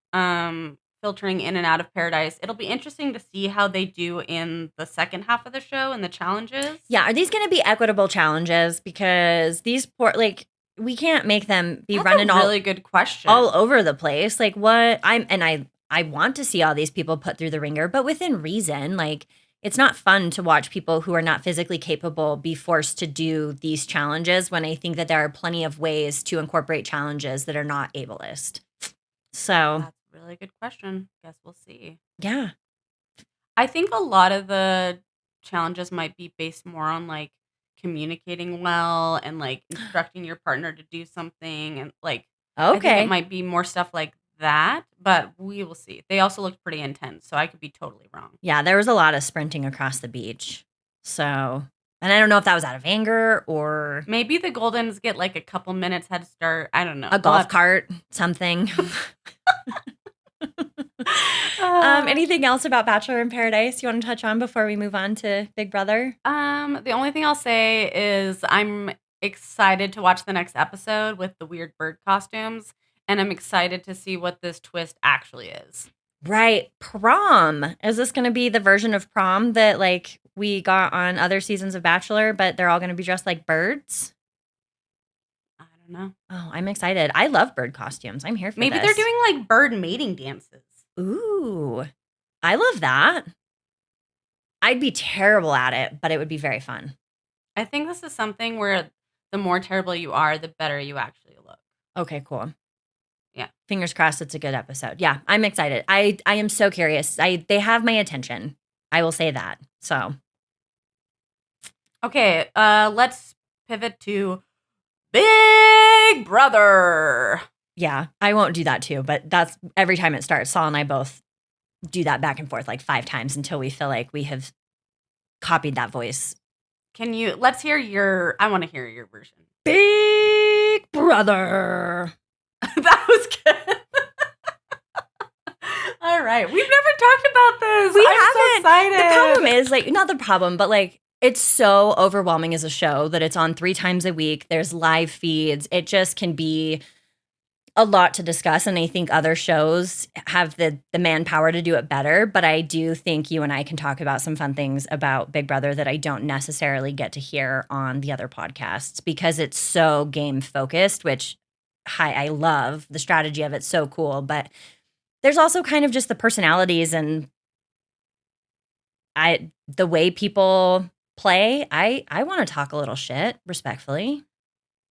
filtering in and out of Paradise. It'll be interesting to see how they do in the second half of the show and the challenges. Yeah, are these going to be equitable challenges? Because these poor, like, we can't make them be That's running a really good question. all over the place. Like, what? I want to see all these people put through the ringer, but within reason. Like, it's not fun to watch people who are not physically capable be forced to do these challenges when I think that there are plenty of ways to incorporate challenges that are not ableist. So, That's a really good question. Guess we'll see. yeah. I think a lot of the challenges might be based more on like communicating well and like instructing your partner to do something and like I think Okay. it might be more stuff like that, but we will see. They also looked pretty intense, so I could be totally wrong. Yeah, there was a lot of sprinting across the beach. So, and I don't know if that was out of anger or Maybe the Goldens get like a couple minutes head start. I don't know. a golf cart, something. Anything else about Bachelor in Paradise you want to touch on before we move on to Big Brother? The only thing I'll say is I'm excited to watch the next episode with the weird bird costumes, and I'm excited to see what this twist actually is. Right, prom. Is this going to be the version of prom that like we got on other seasons of Bachelor, but they're all going to be dressed like birds? I don't know. Oh, I'm excited. I love bird costumes. I'm here for Maybe this. they're doing like bird mating dances. Ooh, I love that. I'd be terrible at it, but it would be very fun. I think this is something where the more terrible you are, the better you actually look. Okay, cool. Yeah. Fingers crossed it's a good episode. Yeah, I'm excited. I am so curious. They have my attention. I will say that. So, Okay, let's pivot to Big Brother. yeah, I won't do that too, but that's every time it starts, Saul and I both do that back and forth like 5 times until we feel like we have copied that voice. Let's hear I want to hear your version. Big Brother. That was good. All right. We've never talked about this. We I'm so haven't. excited. The problem is like not the problem, but like it's so overwhelming as a show that it's on 3 times a week. There's live feeds. It just can be a lot to discuss, and I think other shows have the manpower to do it better, but I do think you and I can talk about some fun things about Big Brother that I don't necessarily get to hear on the other podcasts because it's so game focused, which I love. The strategy of it's so cool, but there's also kind of just the personalities and the way people play. I want to talk a little shit respectfully.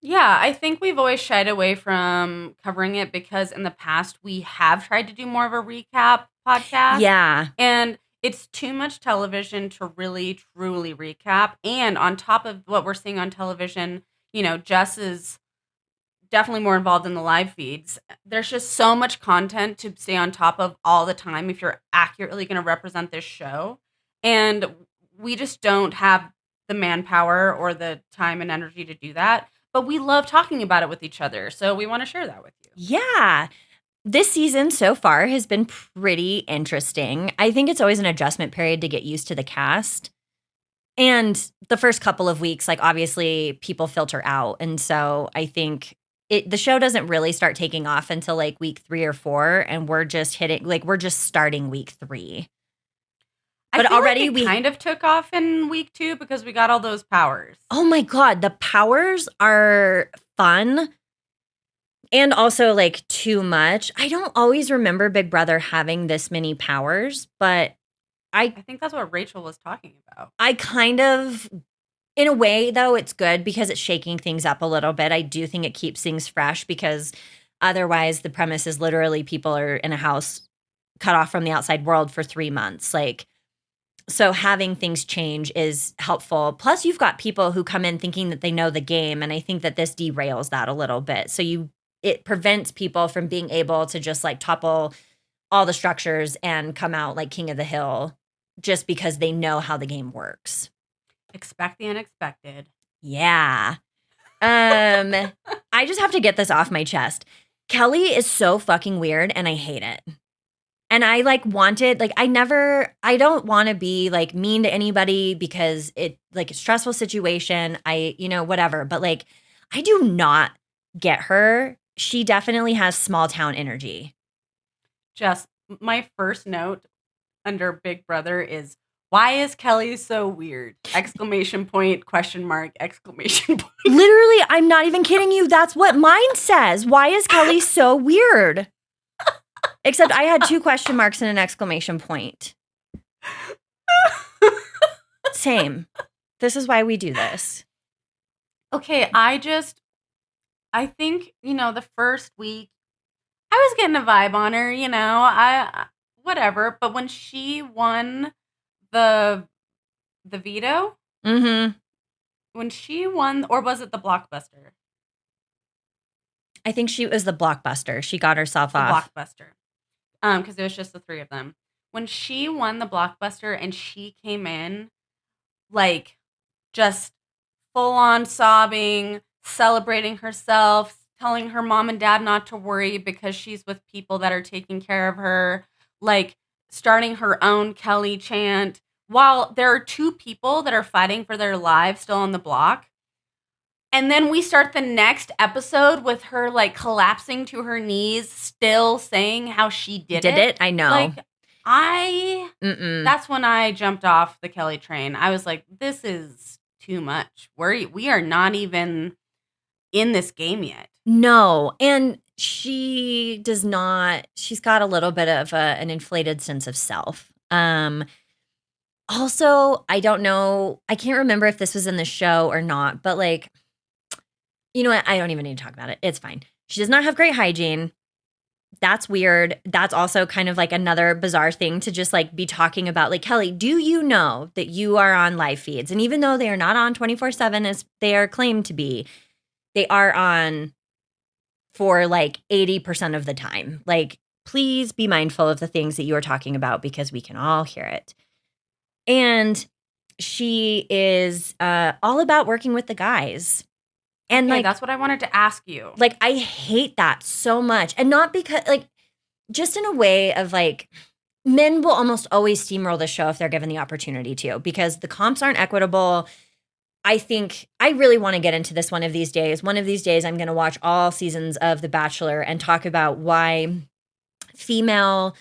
Yeah, I think we've always shied away from covering it because in the past we have tried to do more of a recap podcast. Yeah. And it's too much television to really truly recap. And on top of what we're seeing on television, Jess is definitely more involved in the live feeds. There's just so much content to stay on top of all the time if you're accurately going to represent this show. And we just don't have the manpower or the time and energy to do that. But we love talking about it with each other. So we want to share that with you. Yeah. This season so far has been pretty interesting. I think it's always an adjustment period to get used to the cast. And the first couple of weeks, like obviously people filter out. And so I think the show doesn't really start taking off until like week 3 or 4. And we're just starting week 3. But already we kind of took off in week 2 because we got all those powers. Oh my God. The powers are fun. And also like too much. I don't always remember Big Brother having this many powers, but I think that's what Rachel was talking about. I kind of, in a way though, it's good because it's shaking things up a little bit. I do think it keeps things fresh because otherwise the premise is literally people are in a house cut off from the outside world for 3 months. Like, so having things change is helpful. Plus you've got people who come in thinking that they know the game. And I think that this derails that a little bit. So it prevents people from being able to just like topple all the structures and come out like king of the hill just because they know how the game works. Expect the unexpected. Yeah. I just have to get this off my chest. Kelly is so fucking weird and I hate it. And I wanted, I don't want to be mean to anybody because it a stressful situation. Whatever. But I do not get her. She definitely has small town energy. Just my first note under Big Brother is, why is Kelly so weird? Exclamation point, question mark, exclamation point. Literally, I'm not even kidding you. That's what mine says. Why is Kelly so weird? Except I had 2 question marks and an exclamation point. Same. This is why we do this. Okay, I think, the first week, I was getting a vibe on her, whatever. But when she won the veto, Mm-hmm. when she won, or was it the blockbuster? I think she was the blockbuster. She got herself The off. blockbuster. Because it was just the 3 of them. When she won the blockbuster and she came in, just full on sobbing, celebrating herself, telling her mom and dad not to worry because she's with people that are taking care of her, starting her own Kelly chant, while there are 2 people that are fighting for their lives still on the block. And then we start the next episode with her collapsing to her knees, still saying how she did it. I know. That's when I jumped off the Kelly train. I was like, this is too much. We are not even in this game yet. No. And she does not, she's got a little bit of an inflated sense of self. Also, I don't know, I can't remember if this was in the show or not, but you know what? I don't even need to talk about it. It's fine. She does not have great hygiene. That's weird. That's also kind of another bizarre thing to just be talking about. Kelly, do you know that you are on live feeds? And even though they are not on 24/7 as they are claimed to be, they are on for 80% of the time. Please be mindful of the things that you are talking about because we can all hear it. And she is all about working with the guys. And okay, that's what I wanted to ask you. I hate that so much. And not because just in a way of men will almost always steamroll the show if they're given the opportunity to, because the comps aren't equitable. I think I really want to get into this one of these days. One of these days, I'm going to watch all seasons of The Bachelor and talk about why female,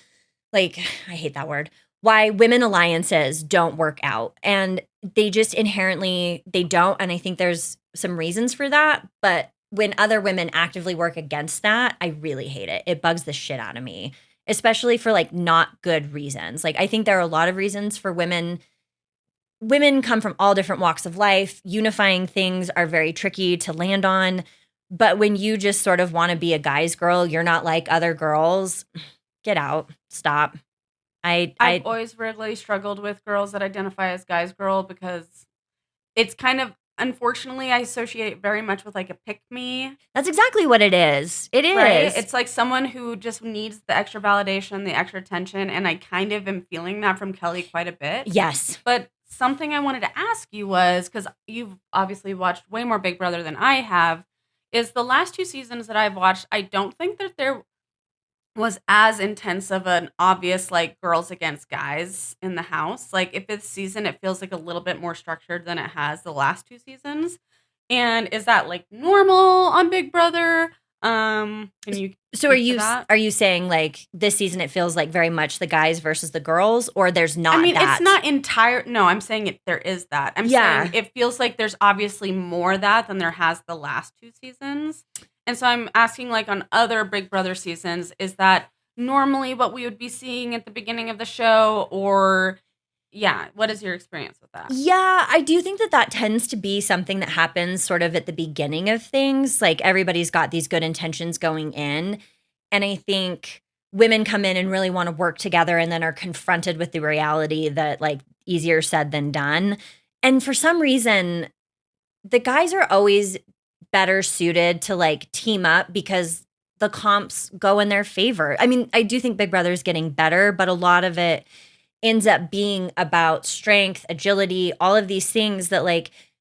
I hate that word, why women alliances don't work out. And they just inherently, they don't. And I think there's some reasons for that. But when other women actively work against that, I really hate it. It bugs the shit out of me, especially for not good reasons. I think there are a lot of reasons for women. Women come from all different walks of life. Unifying things are very tricky to land on. But when you just sort of want to be a guy's girl, you're not like other girls. Get out. Stop. I've always really struggled with girls that identify as guys girl because it's kind of, unfortunately, I associate it very much with a pick me. That's exactly what it is. It is. Right? It's someone who just needs the extra validation, the extra attention. And I kind of am feeling that from Kelly quite a bit. Yes. But something I wanted to ask you was, because you've obviously watched way more Big Brother than I have, is the last 2 seasons that I've watched, I don't think that there was as intense of an obvious girls against guys in the house. If this season it feels a little bit more structured than it has the last 2 seasons. And is that normal on Big Brother? Can you So are you saying this season it feels very much the guys versus the girls, or there's not? I mean, that? It's not entire. No, I'm saying it. There is that. I'm saying it feels like there's obviously more of that than there has the last 2 seasons. And so I'm asking, on other Big Brother seasons, is that normally what we would be seeing at the beginning of the show? Or, yeah, what is your experience with that? Yeah, I do think that tends to be something that happens sort of at the beginning of things. Everybody's got these good intentions going in. And I think women come in and really want to work together and then are confronted with the reality that easier said than done. And for some reason, the guys are always better suited to team up because the comps go in their favor. I mean, I do think Big Brother is getting better, but a lot of it ends up being about strength, agility, all of these things that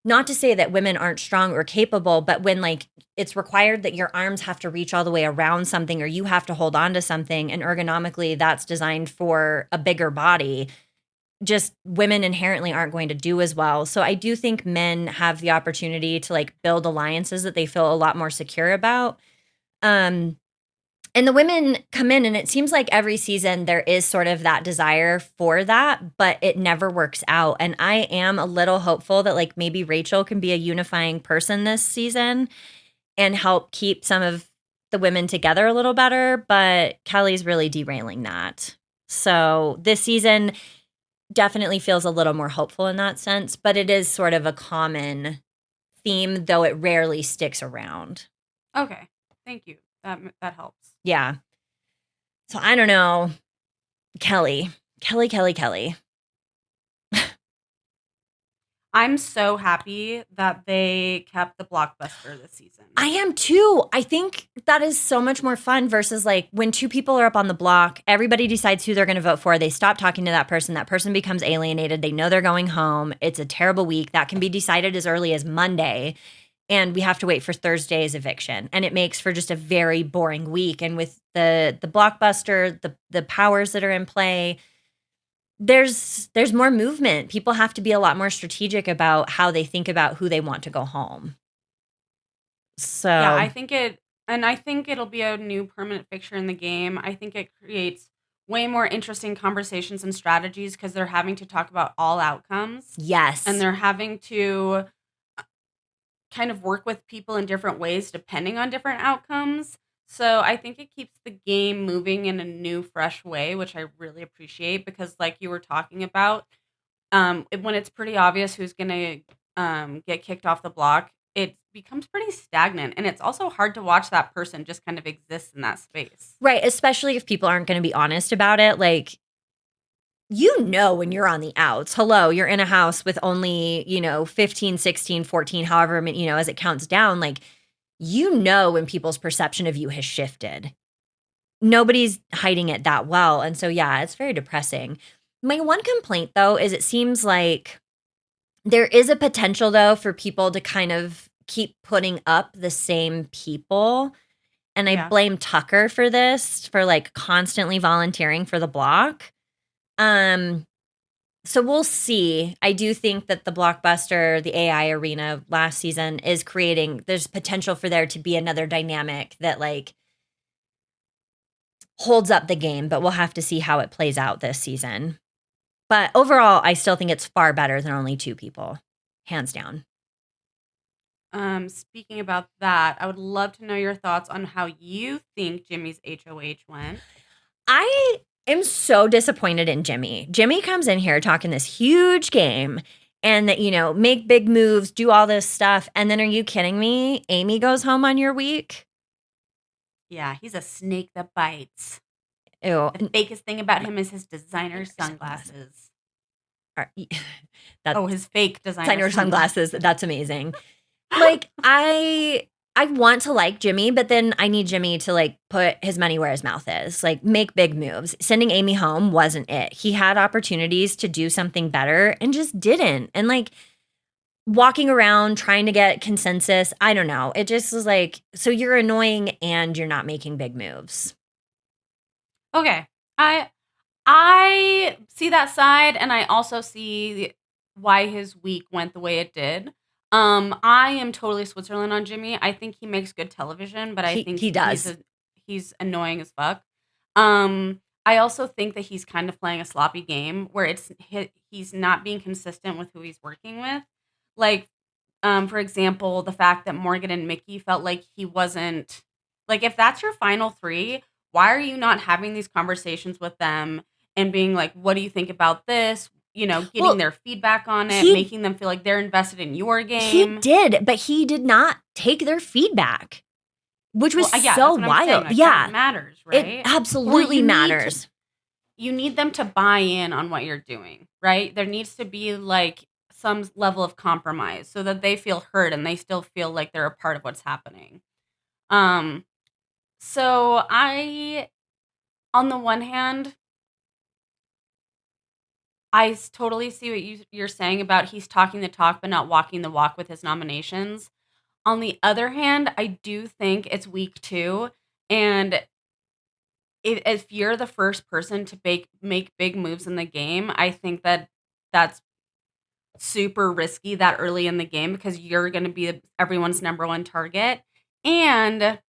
not to say that women aren't strong or capable, but when like it's required that your arms have to reach all the way around something or you have to hold on to something, and ergonomically that's designed for a bigger body, just women inherently aren't going to do as well. So I do think men have the opportunity to like build alliances that they feel a lot more secure about. Um, and the women come in, and it seems like every season there is sort of that desire for that, but it never works out. And I am a little hopeful that like maybe Rachel can be a unifying person this season and help keep some of the women together a little better. But Kelly's really derailing that. So this season definitely feels a little more hopeful in that sense, but it is sort of a common theme, though it rarely sticks around. Okay. Thank you. That helps. Yeah. So I don't know. Kelly. Kelly. I'm so happy that they kept the blockbuster this season. I am too. I think that is so much more fun versus like when two people are up on the block, everybody decides who they're going to vote for. They stop talking to that person becomes alienated. They know they're going home. It's a terrible week. That can be decided as early as Monday. And we have to wait for Thursday's eviction. And it makes for just a very boring week. And with the blockbuster, the powers that are in play, there's more movement. People have to be a lot more strategic about how they think about who they want to go home. So Yeah, I think it'll be a new permanent fixture in the game. I think it creates way more interesting conversations and strategies because they're having to talk about all outcomes yes. and they're having to kind of work with people in different ways depending on different outcomes. So I think it keeps the game moving in a new, fresh way, which I really appreciate because, like you were talking about, when it's pretty obvious who's going to get kicked off the block, it becomes pretty stagnant. And it's also hard to watch that person just kind of exist in that space. Right, especially if people aren't going to be honest about it. Like, you know, when you're on the outs, hello, you're in a house with only, 15, 16, 14, however many, as it counts down, like, you know, when people's perception of you has shifted. Nobody's hiding it that well. And so, yeah, it's very depressing. My one complaint, though, is it seems like there is a potential, though, for people to kind of keep putting up the same people. And I Yeah. blame Tucker for this, for like constantly volunteering for the block. So we'll see. I do think that the blockbuster, the AI arena last season is creating, there's potential for there to be another dynamic that like holds up the game, but we'll have to see how it plays out this season. But overall, I still think it's far better than only two people, hands down. Speaking about that, I would love to know your thoughts on how you think Jimmy's HOH went. I am so disappointed in Jimmy. Jimmy comes in here talking this huge game and that, make big moves, do all this stuff. And then are you kidding me? Amy goes home on your week? Yeah, he's a snake that bites. Ew. The fakest thing about him is his designer sunglasses. His fake designer sunglasses. That's amazing. Like, I want to like Jimmy, but then I need Jimmy to like put his money where his mouth is, like make big moves. Sending Amy home wasn't it. He had opportunities to do something better and just didn't. And like walking around trying to get consensus, I don't know. It just was like, so you're annoying and you're not making big moves. Okay. I see that side, and I also see why his week went the way it did. I am totally Switzerland on Jimmy. I think he makes good television, but I think he does. He's annoying as fuck. I also think that he's kind of playing a sloppy game where he's not being consistent with who he's working with. Like, for example, the fact that Morgan and Mickey felt like he wasn't like, if that's your final three, why are you not having these conversations with them and being like, what do you think about this? Getting their feedback on it, making them feel like they're invested in your game. He did, but he did not take their feedback, which was so wild. Like, that matters, right? It absolutely matters. You need them to buy in on what you're doing, right? There needs to be like some level of compromise so that they feel heard and they still feel like they're a part of what's happening. So on the one hand, totally see what you're saying about he's talking the talk but not walking the walk with his nominations. On the other hand, I do think it's week 2, and if you're the first person to make big moves in the game, I think that that's super risky that early in the game because you're going to be everyone's number one target. And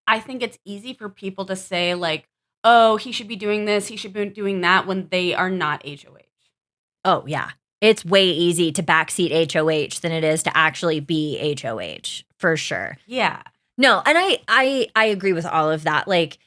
I think it's easy for people to say, like, oh, he should be doing this, he should be doing that when they are not HOH. Oh, yeah. It's way easy to backseat HOH than it is to actually be HOH, for sure. Yeah. No, and I agree with all of that. Like,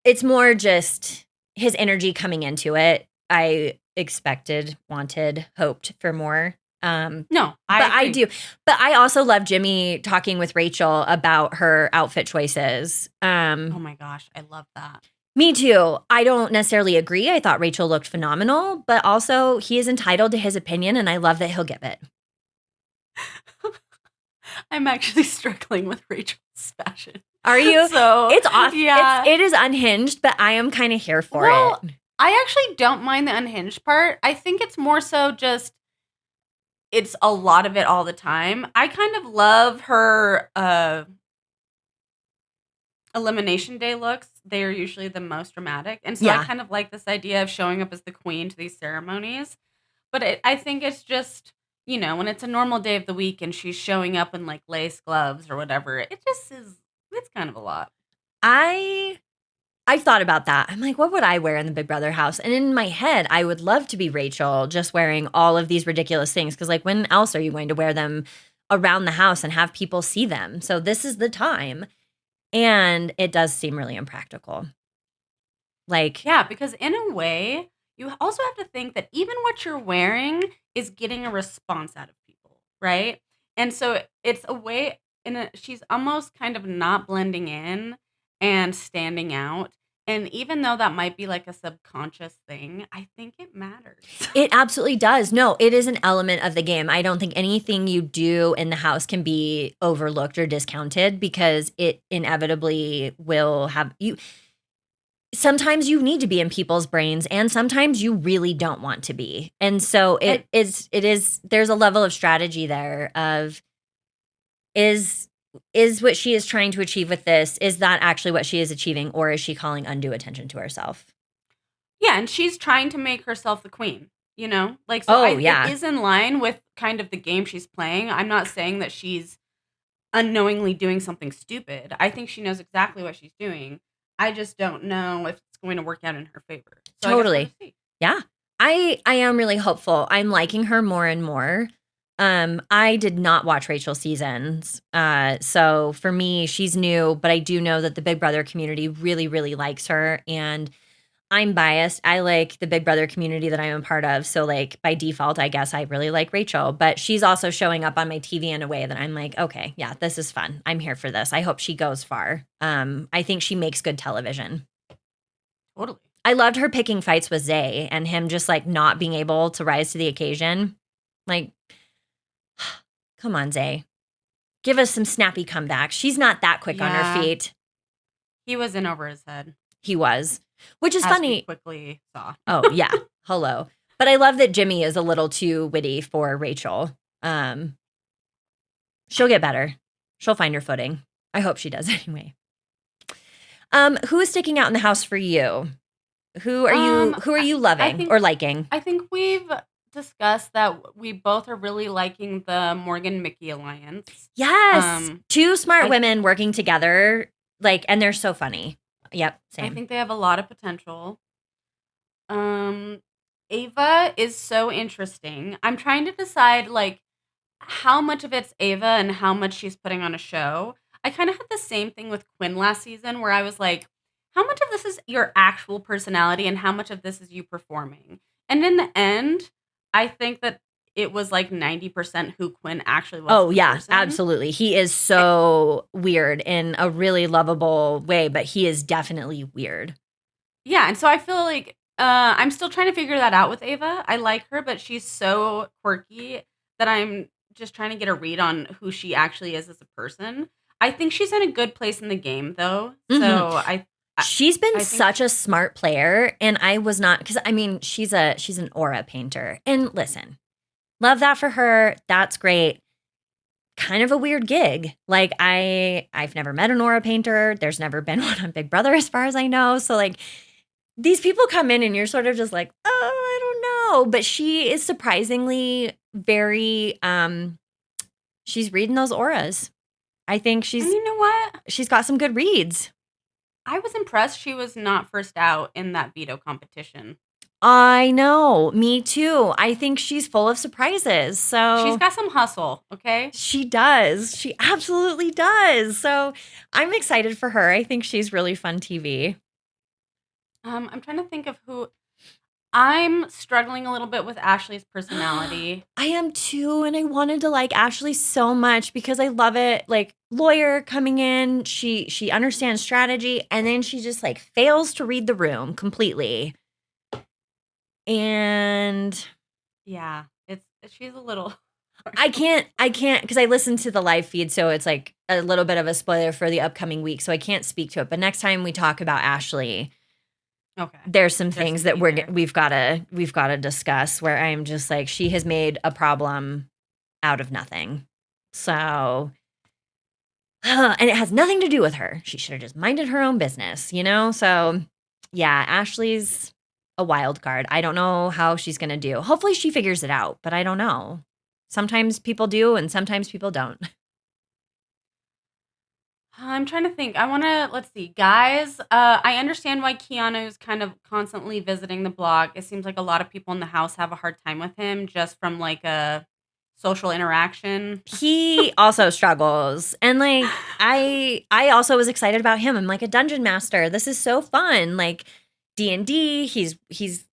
it's more just his energy coming into it. I expected, wanted, hoped for more. No, I do. But I also love Jimmy talking with Rachel about her outfit choices. Oh my gosh, I love that. Me too. I don't necessarily agree. I thought Rachel looked phenomenal, but also he is entitled to his opinion, and I love that he'll give it. I'm actually struggling with Rachel's fashion. Are you? So it's off. Yeah, it is unhinged, but I am kind of here for it. I actually don't mind the unhinged part. I think it's more so just it's a lot of it all the time. I kind of love her elimination day looks. They are usually the most dramatic, and so I kind of like this idea of showing up as the queen to these ceremonies. But I think it's just, when it's a normal day of the week and she's showing up in like lace gloves or whatever, it just is. It's kind of a lot. I've thought about that. I'm like, what would I wear in the Big Brother house? And in my head, I would love to be Rachel, just wearing all of these ridiculous things. Because, like, when else are you going to wear them around the house and have people see them? So this is the time. And it does seem really impractical. Like, yeah, because in a way, you also have to think that even what you're wearing is getting a response out of people, right? And so it's a way, she's almost kind of not blending in and standing out. And even though that might be like a subconscious thing, I think it matters. It absolutely does. No, it is an element of the game. I don't think anything you do in the house can be overlooked or discounted because it inevitably will have you. Sometimes you need to be in people's brains and sometimes you really don't want to be. And so there's a level of strategy there of is what she is trying to achieve with this, is that actually what she is achieving, or is she calling undue attention to herself? Yeah, and she's trying to make herself the queen, Like, so it is in line with kind of the game she's playing. I'm not saying that she's unknowingly doing something stupid. I think she knows exactly what she's doing. I just don't know if it's going to work out in her favor. So totally. Yeah. I am really hopeful. I'm liking her more and more. I did not watch Rachel's seasons. So for me, she's new, but I do know that the Big Brother community really, really likes her. And I'm biased. I like the Big Brother community that I'm a part of. So like by default, I guess I really like Rachel, but she's also showing up on my TV in a way that I'm like, okay, yeah, this is fun. I'm here for this. I hope she goes far. I think she makes good television. Totally. I loved her picking fights with Zay and him just like not being able to rise to the occasion. Like, come on, Zay. Give us some snappy comebacks. She's not that quick on her feet. He was in over his head. He was, which is funny. We quickly saw. Oh, yeah. Hello. But I love that Jimmy is a little too witty for Rachel. She'll get better. She'll find her footing. I hope she does anyway. Who is sticking out in the house for you? Who are you loving or liking? I think we've discussed that we both are really liking the Morgan Mickey alliance. Yes. Two smart women working together, and they're so funny. Yep, same. I think they have a lot of potential. Ava is so interesting. I'm trying to decide how much of it's Ava and how much she's putting on a show. I kind of had the same thing with Quinn last season where I was like, how much of this is your actual personality and how much of this is you performing? And in the end, I think that it was 90% who Quinn actually was. Oh, yeah, absolutely. He is so weird in a really lovable way, but he is definitely weird. Yeah, and so I feel like I'm still trying to figure that out with Ava. I like her, but she's so quirky that I'm just trying to get a read on who she actually is as a person. I think she's in a good place in the game, though. Mm-hmm. So She's been I think such a smart player, and I was not, because I mean, she's an aura painter. And listen, love that for her. That's great. Kind of a weird gig. Like I've never met an aura painter. There's never been one on Big Brother as far as I know. So like these people come in and you're sort of just like, oh, I don't know. But she is surprisingly very she's reading those auras. I think and you know what? she's got some good reads. I was impressed she was not first out in that veto competition. I know. Me too. I think she's full of surprises. So She's got some hustle, okay? she does. She absolutely does. So I'm excited for her. I think she's really fun TV. I'm trying to think of who. I'm struggling a little bit with Ashley's personality. I am too. And I wanted to like Ashley so much because I love it. Like lawyer coming in, she understands strategy, and then she just like fails to read the room completely. And Yeah, she's a little. I can't because I listened to the live feed, so it's like a little bit of a spoiler for the upcoming week, so I can't speak to it. But next time we talk about Ashley, Okay. there's some There's things some that heat there. we've got to discuss where I'm just like she has made a problem out of nothing. So and it has nothing to do with her. She should have just minded her own business, you know? So yeah, Ashley's a wild card. I don't know how she's going to do. Hopefully she figures it out, but I don't know. Sometimes people do and sometimes people don't. I'm trying to think. Let's see, guys. I understand why Keanu's kind of constantly visiting the blog. It seems like a lot of people in the house have a hard time with him just from like a social interaction. He also struggles. And like I also was excited about him. I'm like a dungeon master. This is so fun. Like D&D, he's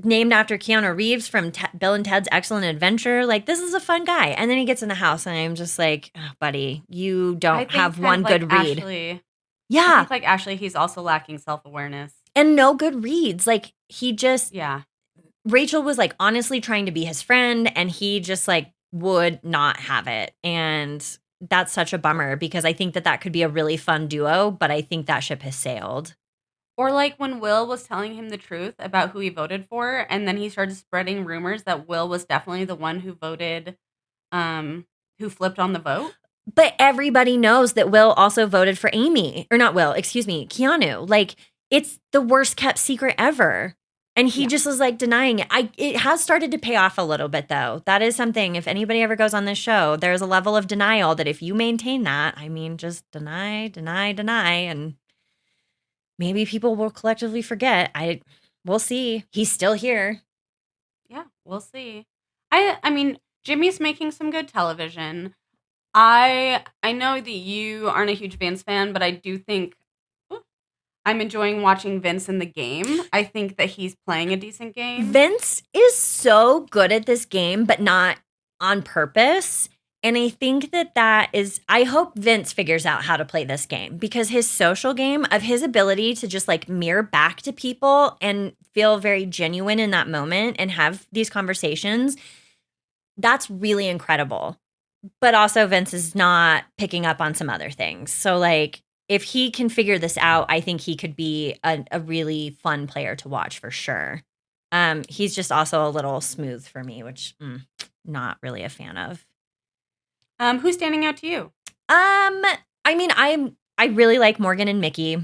named after Keanu Reeves from Bill and Ted's Excellent Adventure. Like this is a fun guy. And then he gets in the house and I'm just like, oh, buddy, you I don't think have kind one of like good read. Ashley. I Yeah. think like Ashley, he's also lacking self-awareness. And no good reads. Like he just Yeah. Rachel was like honestly trying to be his friend and he just like would not have it. And that's such a bummer because I think that could be a really fun duo, but I think that ship has sailed. Or like when Will was telling him the truth about who he voted for, and then he started spreading rumors that Will was definitely the one who voted, who flipped on the vote. But everybody knows that Will also voted for Amy. Or not Will, excuse me, Keanu. Like it's the worst kept secret ever. And he Yeah. just was like denying it. It has started to pay off a little bit though. That is something, if anybody ever goes on this show, there's a level of denial that if you maintain that, I mean, just deny, and maybe people will collectively forget. We'll see. He's still here. Yeah, we'll see. I mean, Jimmy's making some good television. I know that you aren't a huge Vince fan, but I do think I'm enjoying watching Vince in the game. I think that he's playing a decent game. Vince is so good at this game, but not on purpose. And I think that is, I hope Vince figures out how to play this game because his social game of his ability to just like mirror back to people and feel very genuine in that moment and have these conversations, that's really incredible. But also Vince is not picking up on some other things. So like if he can figure this out, I think he could be a really fun player to watch for sure. He's just also a little smooth for me, which not really a fan of. Who's standing out to you? I mean, I really like Morgan and Mickey.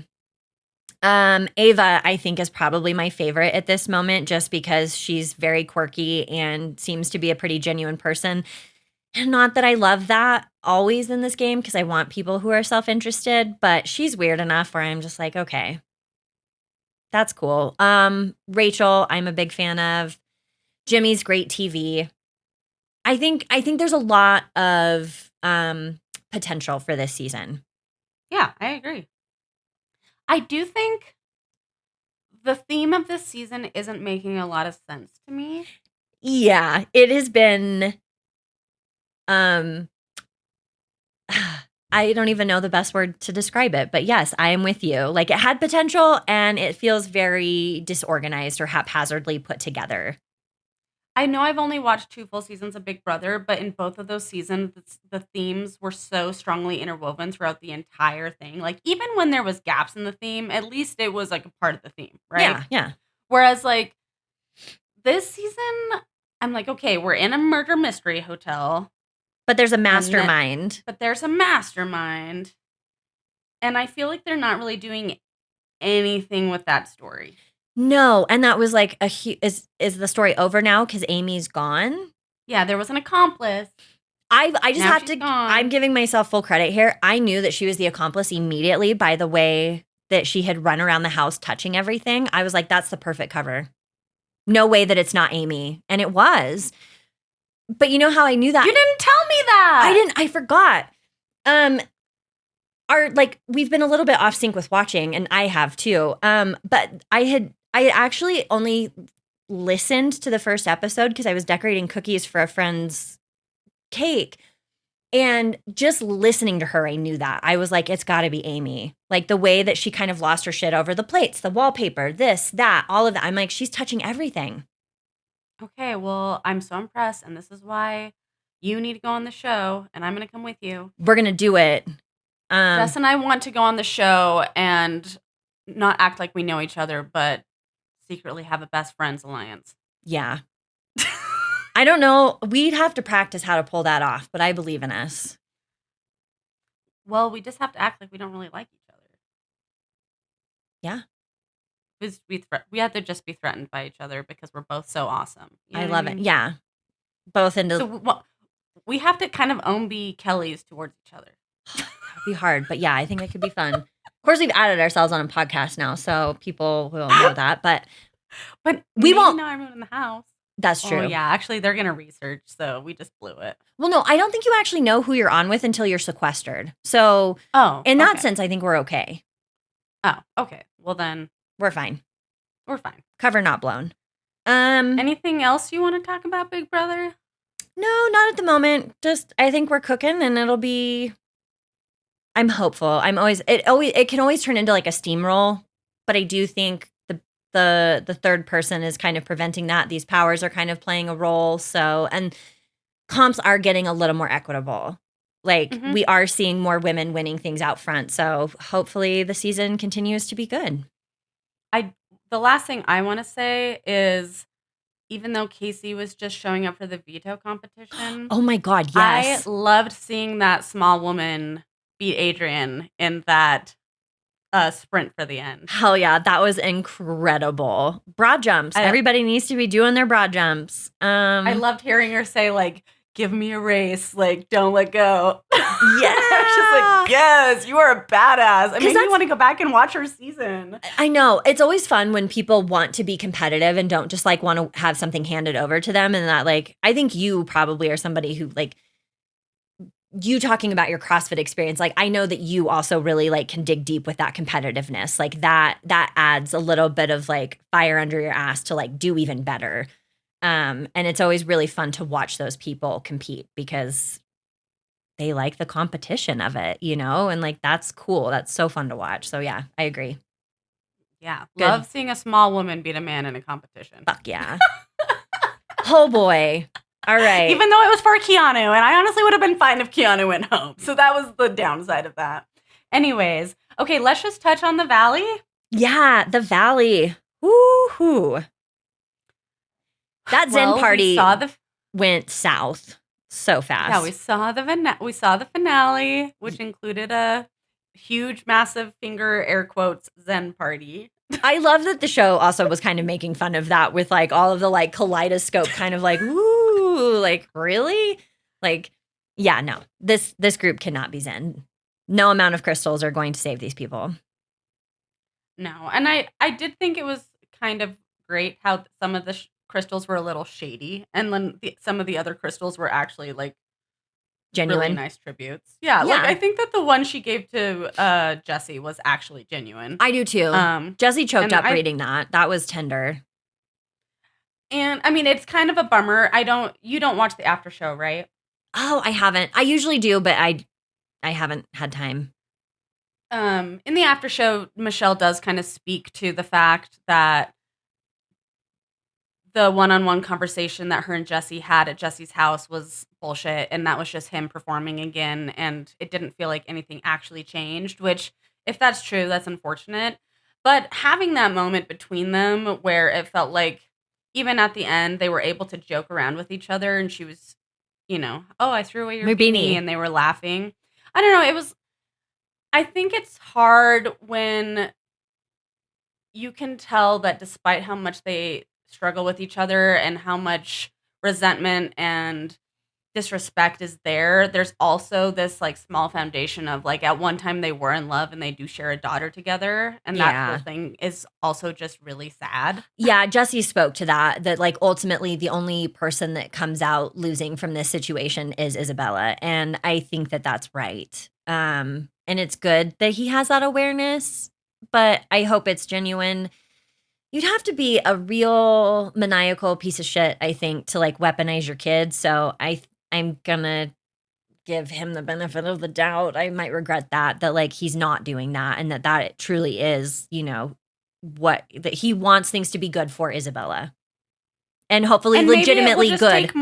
Ava, I think, is probably my favorite at this moment just because she's very quirky and seems to be a pretty genuine person. And not that I love that always in this game because I want people who are self-interested, but she's weird enough where I'm just like, okay, that's cool. Rachel, I'm a big fan of. Jimmy's great TV. I think there's a lot of potential for this season. Yeah, I agree. I do think the theme of this season isn't making a lot of sense to me. Yeah, it has been I don't even know the best word to describe it, but yes, I am with you. Like it had potential and it feels very disorganized or haphazardly put together. I know I've only watched 2 full seasons of Big Brother, but in both of those seasons, the themes were so strongly interwoven throughout the entire thing. Like, even when there was gaps in the theme, at least it was, like, a part of the theme, right? Yeah. Whereas, like, this season, I'm like, okay, we're in a murder mystery hotel, But there's a and mastermind. but there's a mastermind, and I feel like they're not really doing anything with that story. No, and that was like is the story over now because Amy's gone? Yeah, there was an accomplice. I just Now have she's to. gone. I'm giving myself full credit here. I knew that she was the accomplice immediately by the way that she had run around the house touching everything. I was like, that's the perfect cover. No way that it's not Amy, and it was. But you know how I knew that? You didn't tell me that. I didn't. I forgot. We've been a little bit off sync with watching, and I have too. But I actually only listened to the first episode because I was decorating cookies for a friend's cake. And just listening to her, I knew that. I was like, it's got to be Amy. Like the way that she kind of lost her shit over the plates, the wallpaper, this, that, all of that. I'm like, she's touching everything. Okay, well, I'm so impressed, and this is why you need to go on the show, and I'm going to come with you. We're going to do it. Jess and I want to go on the show and not act like we know each other, but secretly have a best friends alliance. Yeah. I don't know. We'd have to practice how to pull that off, but I believe in us. Well, we just have to act like we don't really like each other. Yeah. We have to just be threatened by each other because we're both so awesome. You know I what love mean? it. Yeah. Both into. So we have to kind of own be Kellys towards each other. That'd be hard, but yeah, I think it could be fun. Of course, we've added ourselves on a podcast now, so people will know that. But we won't know everyone in the house. That's true. Oh yeah, actually, they're gonna research, so we just blew it. Well, no, I don't think you actually know who you're on with until you're sequestered. So, in that sense, I think we're okay. Oh, okay. Well, then we're fine. We're fine. Cover not blown. Anything else you want to talk about, Big Brother? No, not at the moment. Just I think we're cooking, and it'll be. I'm hopeful. It can always turn into like a steamroll, but I do think the third person is kind of preventing that. These powers are kind of playing a role. So, and comps are getting a little more equitable. Like we are seeing more women winning things out front. So hopefully the season continues to be good. The last thing I want to say is, even though Casey was just showing up for the veto competition. Oh my God, yes. I loved seeing that small woman beat Adrian in that sprint for the end. Hell yeah, that was incredible. Broad jumps. Everybody needs to be doing their broad jumps. I loved hearing her say, like, give me a race, like, don't let go. Yeah. She's like, yes, you are a badass. It made me want to go back and watch her season. I know. It's always fun when people want to be competitive and don't just like want to have something handed over to them. And that, like, I think you probably are somebody who, like, you talking about your CrossFit experience, like I know that you also really like can dig deep with that competitiveness. Like that adds a little bit of like fire under your ass to like do even better. And it's always really fun to watch those people compete because they like the competition of it, you know? And like that's cool. That's so fun to watch. So yeah, I agree. Yeah. Good. Love seeing a small woman beat a man in a competition. Fuck yeah. Oh boy. All right. Even though it was for Keanu, and I honestly would have been fine if Keanu went home. So that was the downside of that. Anyways, okay, let's just touch on the Valley. Yeah, the Valley. Woo-hoo. That Zen party went south so fast. Yeah, we saw the finale, which included a huge, massive finger air quotes Zen party. I love that the show also was kind of making fun of that with like all of the like kaleidoscope kind of like, woo, like really? Like, yeah, no, this group cannot be Zen. No amount of crystals are going to save these people. No, and I did think it was kind of great how some of the crystals were a little shady, and then some of the other crystals were actually like genuine, really nice tributes. Yeah, like I think that the one she gave to Jesse was actually genuine. I do too. Jesse choked up reading that. That was tender. And I mean, it's kind of a bummer. You don't watch the after show, right? Oh, I haven't. I usually do, but I haven't had time. In the after show, Michelle does kind of speak to the fact that the one-on-one conversation that her and Jesse had at Jesse's house was bullshit, and that was just him performing again, and it didn't feel like anything actually changed, which, if that's true, that's unfortunate. But having that moment between them where it felt like even at the end they were able to joke around with each other, and she was, "Oh, I threw away your My beanie," beanie. and they were laughing. I don't know, I think it's hard when you can tell that despite how much they struggle with each other and how much resentment and disrespect is there, there's also this like small foundation of like at one time they were in love and they do share a daughter together, and that whole Yeah. thing is also just really sad. Yeah, Jesse spoke to that like ultimately the only person that comes out losing from this situation is Isabella, and I think that that's right. And it's good that he has that awareness, but I hope it's genuine. You'd have to be a real maniacal piece of shit, I think, to like weaponize your kids. So I'm gonna give him the benefit of the doubt. I might regret that like he's not doing that, and that it truly is, what that he wants things to be good for Isabella. And hopefully And legitimately good.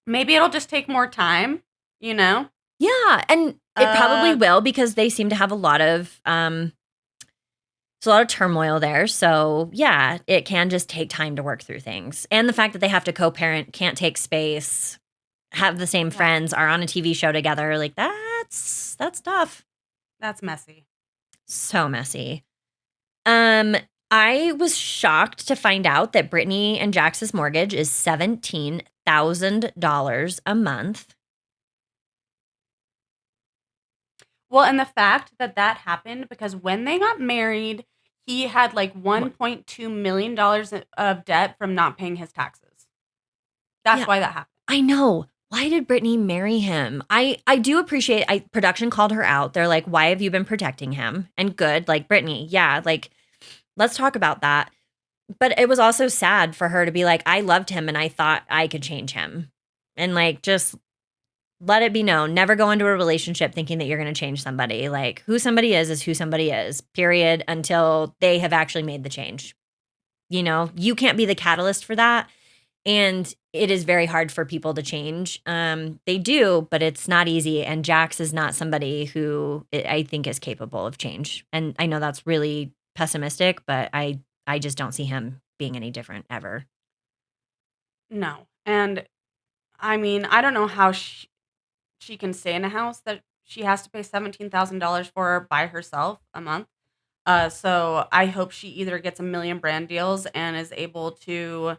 maybe it'll just take more time, you know? Yeah, and it probably will, because they seem to have a lot of it's a lot of turmoil there. So, yeah, it can just take time to work through things. And the fact that they have to co-parent, can't take space, have the same friends, are on a TV show together, like that's tough. That's messy. So messy. I was shocked to find out that Brittany and Jax's mortgage is $17,000 a month. Well, and the fact that happened because when they got married, he had like $1.2 million of debt from not paying his taxes. That's why that happened. I know. Why did Brittany marry him? I do appreciate, production called her out. They're like, why have you been protecting him? And good, like, Brittany, yeah, like, let's talk about that. But it was also sad for her to be like, I loved him and I thought I could change him. And like, just let it be known, never go into a relationship thinking that you're going to change somebody. Like, who somebody is who somebody is, period, until they have actually made the change. You can't be the catalyst for that. And it is very hard for people to change. They do, but it's not easy. And Jax is not somebody who I think is capable of change. And I know that's really pessimistic, but I just don't see him being any different ever. No. And I mean, I don't know how she can stay in a house that she has to pay $17,000 for by herself a month. So I hope she either gets a million brand deals and is able to,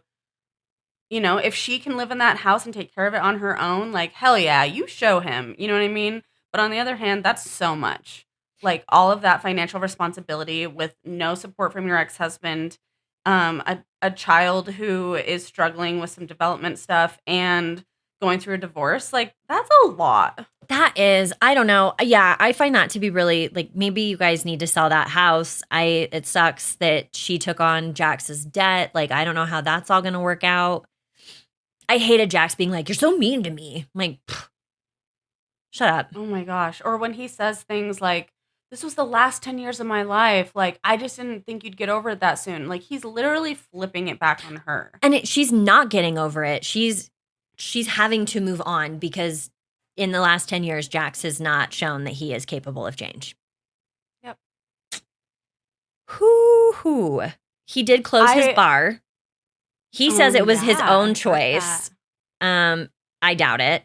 if she can live in that house and take care of it on her own, like, hell yeah, you show him. You know what I mean? But on the other hand, that's so much. Like all of that financial responsibility with no support from your ex-husband, a child who is struggling with some development stuff and going through a divorce, like that's a lot. That is, I don't know. Yeah, I find that to be really, like, maybe you guys need to sell that house. It sucks that she took on Jax's debt. Like, I don't know how that's all going to work out. I hated Jax being like, you're so mean to me. I'm like, shut up. Oh my gosh. Or when he says things like, this was the last 10 years of my life. Like, I just didn't think you'd get over it that soon. Like, he's literally flipping it back on her. And she's not getting over it. She's having to move on because in the last 10 years, Jax has not shown that he is capable of change. Yep. Hoo. He did close his bar. He says it was his own choice. I doubt it.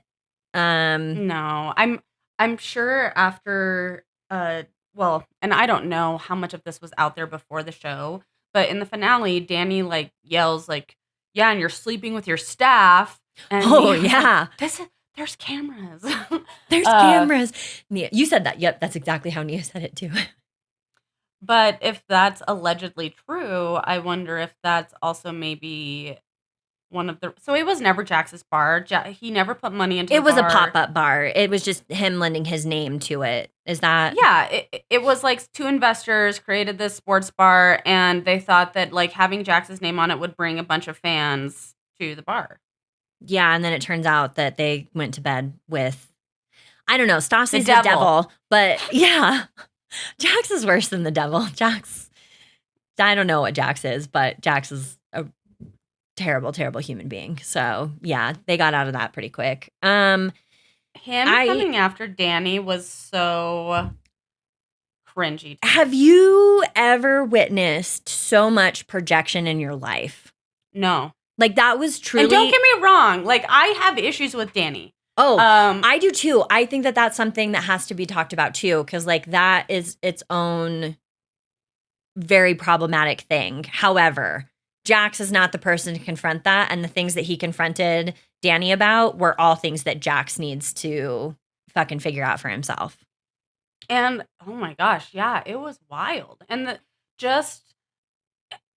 No, I'm sure after, well, and I don't know how much of this was out there before the show, but in the finale, Danny like yells like, yeah, and you're sleeping with your staff. And yeah. There's cameras. There's cameras. Nia, you said that. Yep, that's exactly how Nia said it too. But if that's allegedly true, I wonder if that's also maybe one of the. So it was never Jax's bar. He never put money into. It was bar. A pop-up bar. It was just him lending his name to it. Is that? Yeah, it was like two investors created this sports bar, and they thought that like having Jax's name on it would bring a bunch of fans to the bar. Yeah, and then it turns out that they went to bed with, I don't know, Stassi's the devil. But yeah, Jax is worse than the devil. Jax, I don't know what Jax is, but Jax is terrible, terrible human being. So yeah, they got out of that pretty quick. Him I- coming after Danny was so cringy to Have me. you ever witnessed so much projection in your life? No. Like that was truly. And don't get me wrong, like I have issues with Danny. Oh, I do too. I think that that's something that has to be talked about too, because like that is its own very problematic thing. However, Jax is not the person to confront that, and the things that he confronted Danny about were all things that Jax needs to fucking figure out for himself. And oh my gosh, yeah, it was wild. And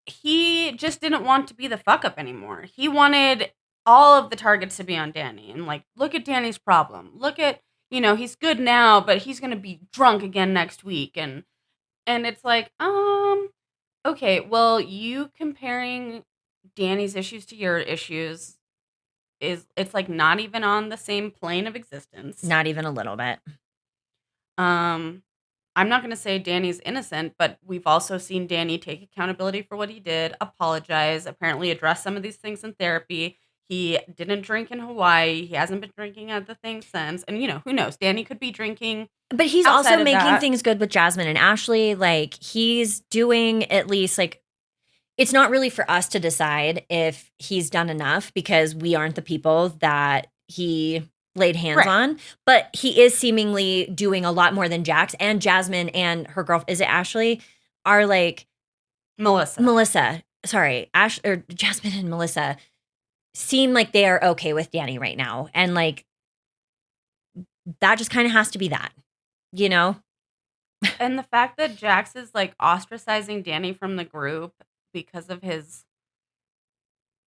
he just didn't want to be the fuck up anymore. He wanted all of the targets to be on Danny and like, look at Danny's problem. Look at, he's good now, but he's going to be drunk again next week. And it's like, okay, well, you comparing Danny's issues to your issues it's like not even on the same plane of existence. Not even a little bit. I'm not going to say Danny's innocent, but we've also seen Danny take accountability for what he did, apologize, apparently address some of these things in therapy. He didn't drink in Hawaii. He hasn't been drinking at the thing since. And, who knows? Danny could be drinking. But he's outside also of making that. things good with Jasmine and Ashley. Like he's doing at least like, it's not really for us to decide if he's done enough because we aren't the people that he laid hands Right. on, but he is seemingly doing a lot more than Jax and Jasmine and her girl. Is it Ashley? Are like Melissa. Sorry, Jasmine and Melissa seem like they are okay with Danny right now, and like that just kind of has to be that, And the fact that Jax is like ostracizing Danny from the group because of his,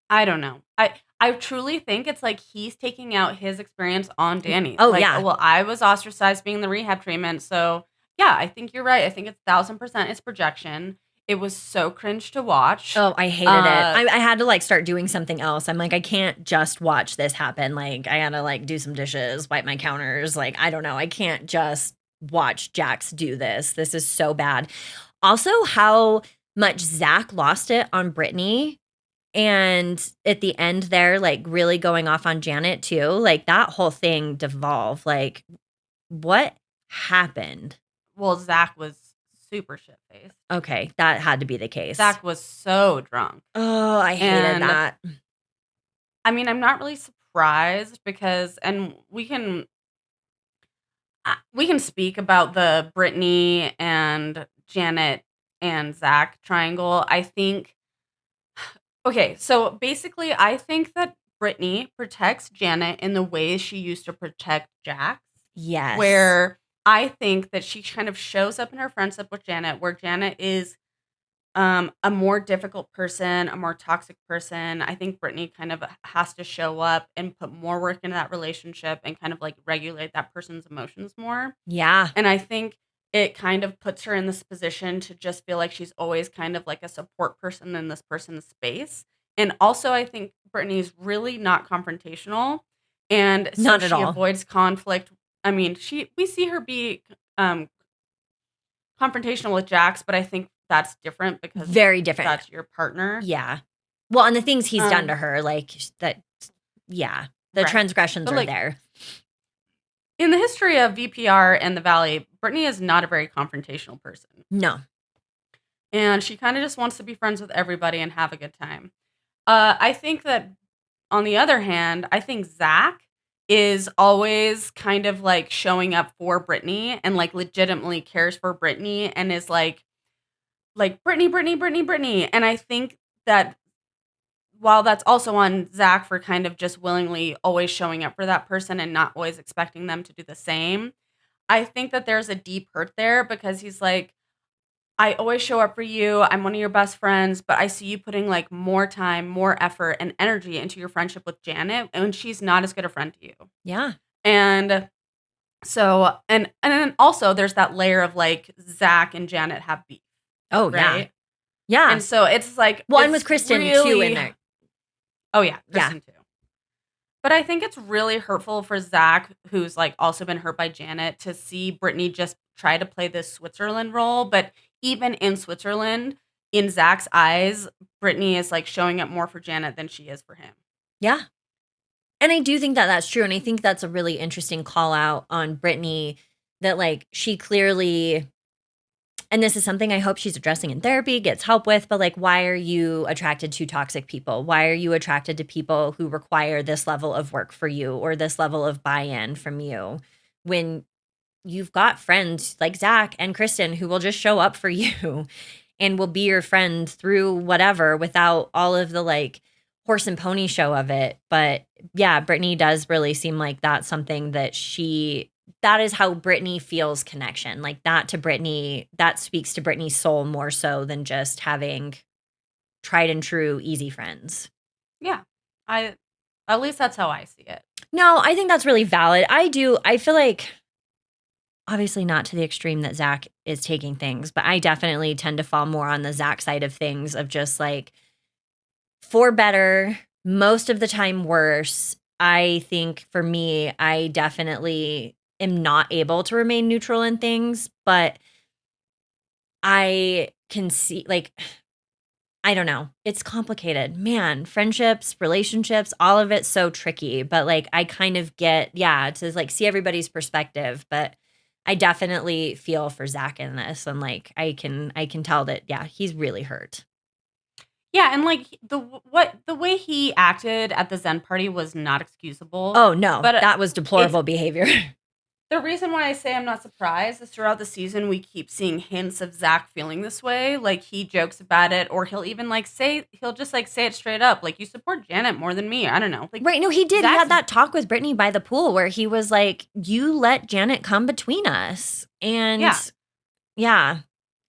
I don't know. I truly think it's like he's taking out his experience on Danny. Oh, like, yeah. Well, I was ostracized being in the rehab treatment. So yeah, I think you're right. I think it's 1,000% it's projection. It was so cringe to watch. Oh, I hated it. I had to like start doing something else. I'm like, I can't just watch this happen. Like I gotta like do some dishes, wipe my counters. Like, I don't know. I can't just watch Jax do this. This is so bad. Also, how much Zach lost it on Brittany. And at the end there, like really going off on Janet too. Like that whole thing devolved. Like what happened? Well, Zach was super shit-faced. Okay, that had to be the case. Zach was so drunk. Oh, I hated that. I mean, I'm not really surprised because, and we can speak about the Brittany and Janet and Zach triangle. I think, okay, so basically, I think that Brittany protects Janet in the ways she used to protect Jax. Yes. Where I think that she kind of shows up in her friendship with Janet, where Janet is a more difficult person, a more toxic person. I think Brittany kind of has to show up and put more work into that relationship and kind of like regulate that person's emotions more. Yeah. And I think it kind of puts her in this position to just feel like she's always kind of like a support person in this person's space. And also, I think Brittany's really not confrontational. And so Not at she all. avoids conflict. I mean, we see her be confrontational with Jax, but I think that's different because very different. That's your partner. Yeah. Well, and the things he's done to her, like that. Yeah, the Right. transgressions But, are like, there. In the history of VPR and the Valley, Brittany is not a very confrontational person. No. And she kind of just wants to be friends with everybody and have a good time. I think that, on the other hand, I think Zach is always kind of like showing up for Brittany and like legitimately cares for Brittany and is like Brittany. And I think that while that's also on Zach for kind of just willingly always showing up for that person and not always expecting them to do the same, I think that there's a deep hurt there because he's like, I always show up for you. I'm one of your best friends, but I see you putting like more time, more effort and energy into your friendship with Janet and she's not as good a friend to you. Yeah. And so, and then also there's that layer of like Zach and Janet have beef. Oh, right? Yeah. And so it's like, well, it's and with Kristen really, too in there. Oh yeah, Kristen too. But I think it's really hurtful for Zach, who's like also been hurt by Janet, to see Brittany just try to play this Switzerland role. But even in Switzerland, in Zach's eyes, Brittany is like showing up more for Janet than she is for him. Yeah. And I do think that that's true. And I think that's a really interesting call out on Brittany that like she clearly, and this is something I hope she's addressing in therapy, gets help with, but like, why are you attracted to toxic people? Why are you attracted to people who require this level of work for you or this level of buy-in from you when you've got friends like Zach and Kristen who will just show up for you and will be your friend through whatever without all of the like horse and pony show of it. But yeah, Brittany does really seem like that's something that that is how Brittany feels connection. Like that to Brittany, that speaks to Brittany's soul more so than just having tried and true easy friends. Yeah. At least that's how I see it. No, I think that's really valid. I feel like obviously not to the extreme that Zach is taking things, but I definitely tend to fall more on the Zach side of things of just like for better, most of the time worse. I think for me, I definitely am not able to remain neutral in things, but I can see like I don't know. It's complicated. Man, friendships, relationships, all of it's so tricky, but like I kind of get to like see everybody's perspective, but I definitely feel for Zach in this and like I can tell that he's really hurt. Yeah, and like the way he acted at the Zen party was not excusable. Oh no, but that was deplorable behavior. the reason why I say I'm not surprised is throughout the season we keep seeing hints of Zach feeling this way. Like he jokes about it, or he'll even like he'll just like say it straight up, like you support Janet more than me. I don't know. Like right? No, he did. He had that talk with Brittany by the pool where he was like, "You let Janet come between us," and yeah.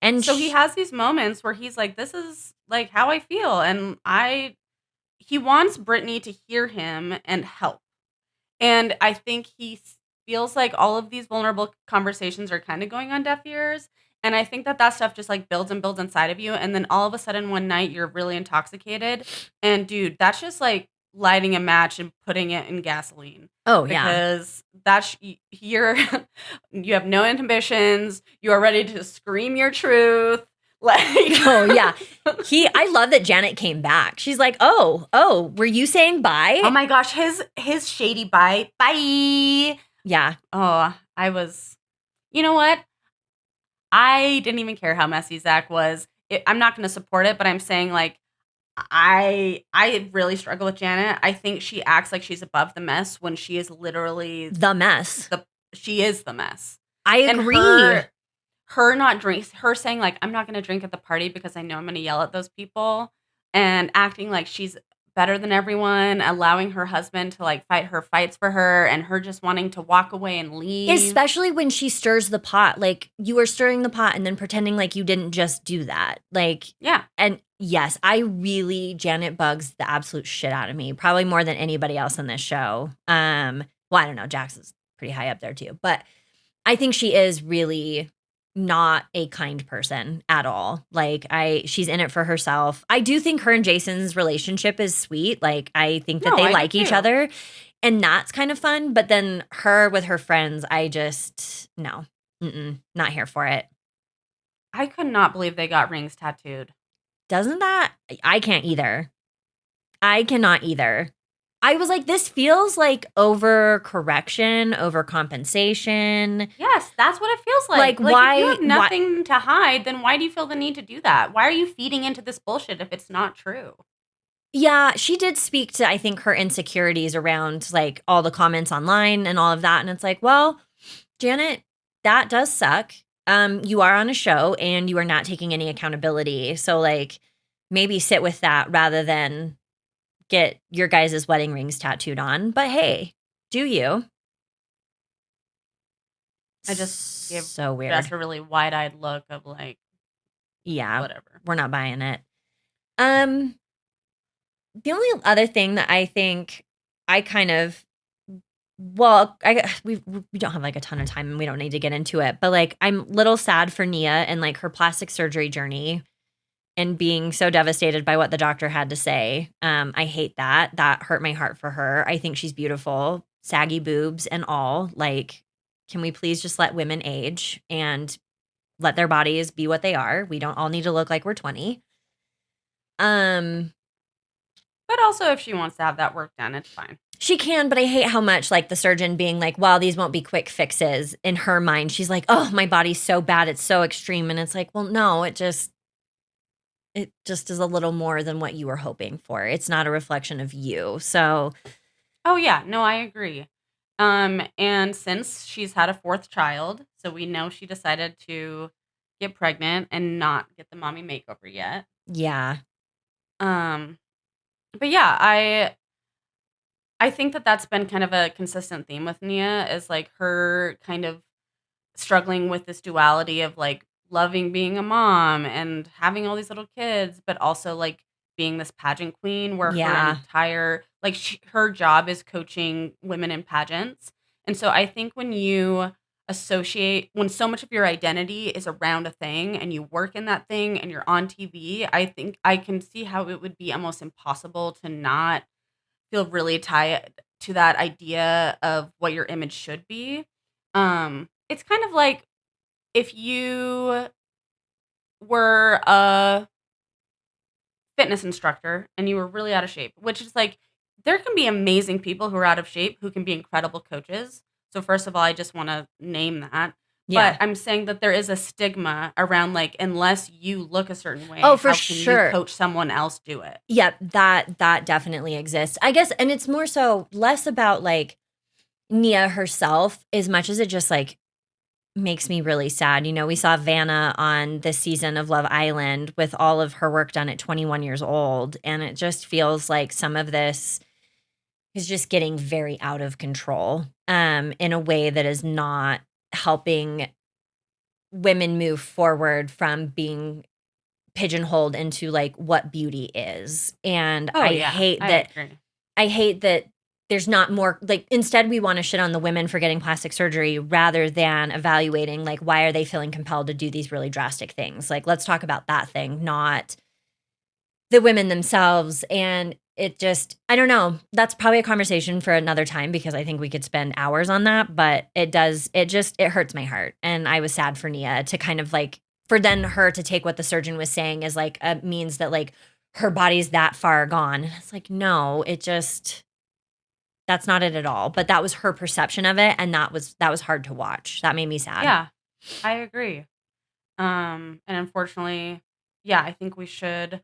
And so he has these moments where he's like, "This is like how I feel," and he wants Brittany to hear him and help. And I think he feels like all of these vulnerable conversations are kind of going on deaf ears. And I think that stuff just like builds and builds inside of you. And then all of a sudden one night you're really intoxicated. And dude, that's just like lighting a match and putting it in gasoline. Oh, yeah. Because you have no inhibitions. You are ready to scream your truth. Like, oh yeah, I love that Janet came back. She's like, oh, were you saying bye? Oh my gosh, his shady bye. Yeah. Oh, you know what? I didn't even care how messy Zach was. I'm not going to support it, but I'm saying like, I really struggle with Janet. I think she acts like she's above the mess when she is literally the mess. She is the mess. I agree. Her not drink, her saying like, I'm not going to drink at the party because I know I'm going to yell at those people, and acting like she's better than everyone, allowing her husband to like fight her fights for her, and her just wanting to walk away and leave. Especially when she stirs the pot. Like you were stirring the pot and then pretending like you didn't just do that. Like, yeah. And yes, Janet bugs the absolute shit out of me, probably more than anybody else in this show. Well, I don't know. Jax is pretty high up there too, but I think she is really not a kind person at all. Like she's in it for herself. I do think her and Jason's relationship is sweet. Like I think that they like each other and that's kind of fun. But then her with her friends, I just, no, not here for it. I could not believe they got rings tattooed. Doesn't that? I can't either. I cannot either. I was like, this feels like overcorrection, overcompensation. Yes, that's what it feels like. Like why? If you have nothing to hide, then why do you feel the need to do that? Why are you feeding into this bullshit if it's not true? Yeah, she did speak to, I think, her insecurities around like all the comments online and all of that. And it's like, well, Janet, that does suck. You are on a show and you are not taking any accountability. So like maybe sit with that rather than get your guys' wedding rings tattooed on. But hey, do you? I just gave so weird. That's a really wide-eyed look of like, yeah, whatever. We're not buying it. The only other thing that I think I kind of, well, we don't have like a ton of time and we don't need to get into it, but like I'm a little sad for Nia and like her plastic surgery journey and being so devastated by what the doctor had to say. I hate that. That hurt my heart for her. I think she's beautiful, saggy boobs and all. Like, can we please just let women age and let their bodies be what they are? We don't all need to look like we're 20. But also, if she wants to have that work done, it's fine. She can, but I hate how much like the surgeon being like, well, these won't be quick fixes. In her mind, she's like, oh, my body's so bad, it's so extreme. And it's like, well, no, it just is a little more than what you were hoping for. It's not a reflection of you. So Oh yeah, no, I agree. And since she's had a fourth child, so we know she decided to get pregnant and not get the mommy makeover yet. yeah. Um, but yeah, I think that that's been kind of a consistent theme with Nia is like her kind of struggling with this duality of like loving being a mom and having all these little kids, but also like being this pageant queen where her Yeah. entire like her job is coaching women in pageants. And so I think when you associate when so much of your identity is around a thing and you work in that thing and you're on TV, I think I can see how it would be almost impossible to not feel really tied to that idea of what your image should be. It's kind of like if you were a fitness instructor and you were really out of shape, which is like there can be amazing people who are out of shape who can be incredible coaches. So first of all, I just want to name that. Yeah. But I'm saying that there is a stigma around like unless you look a certain way, Oh, for how can you sure. coach someone else do it? Yep, that definitely exists. I guess, and it's more so less about like Nia herself as much as it just like makes me really sad. You know, we saw Vanna on this season of Love Island with all of her work done at 21 years old, and it just feels like some of this is just getting very out of control in a way that is not helping women move forward from being pigeonholed into like what beauty is. And Oh yeah, I agree. I hate that there's not more like instead we want to shit on the women for getting plastic surgery rather than evaluating like why are they feeling compelled to do these really drastic things. Like let's talk about that thing, not the women themselves. And it just I don't know. That's probably a conversation for another time because I think we could spend hours on that, but it hurts my heart. And I was sad for Nia to kind of like for then her to take what the surgeon was saying as like means that like her body's that far gone. And it's like no, it just that's not it at all. But that was her perception of it, and that was hard to watch. That made me sad. Yeah, I agree. And unfortunately, yeah, I think we should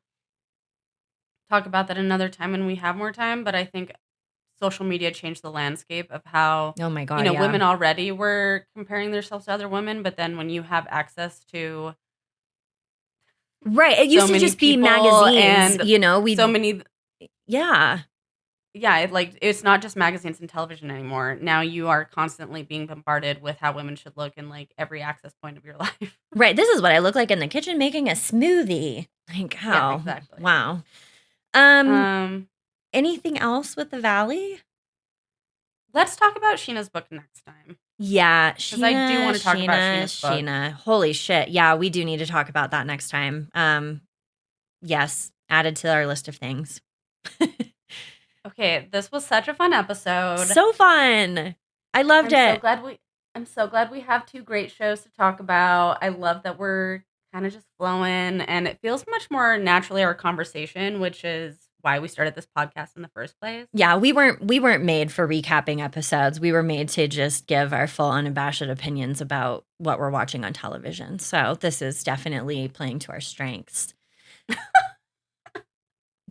talk about that another time when we have more time. But I think social media changed the landscape of how, Oh my god, yeah. women already were comparing themselves to other women. But then when you have access to Right. It used so to many just be people magazines, and you know, we so many, yeah. yeah, it's not just magazines and television anymore. Now you are constantly being bombarded with how women should look in like every access point of your life. Right. This is what I look like in the kitchen making a smoothie. Like Yeah, how? exactly. Wow. Um, Anything else with the Valley? let's talk about Sheena's book next time. Yeah, Because I do want to talk about Sheena's book. Sheena. Holy shit. Yeah, we do need to talk about that next time. Yes, added to our list of things. Okay, this was such a fun episode. So fun. I loved it. I'm so glad we have two great shows to talk about. I love that we're kind of just flowing and it feels much more naturally our conversation, which is why we started this podcast in the first place. Yeah, we weren't made for recapping episodes. We were made to just give our full unabashed opinions about what we're watching on television. So this is definitely playing to our strengths.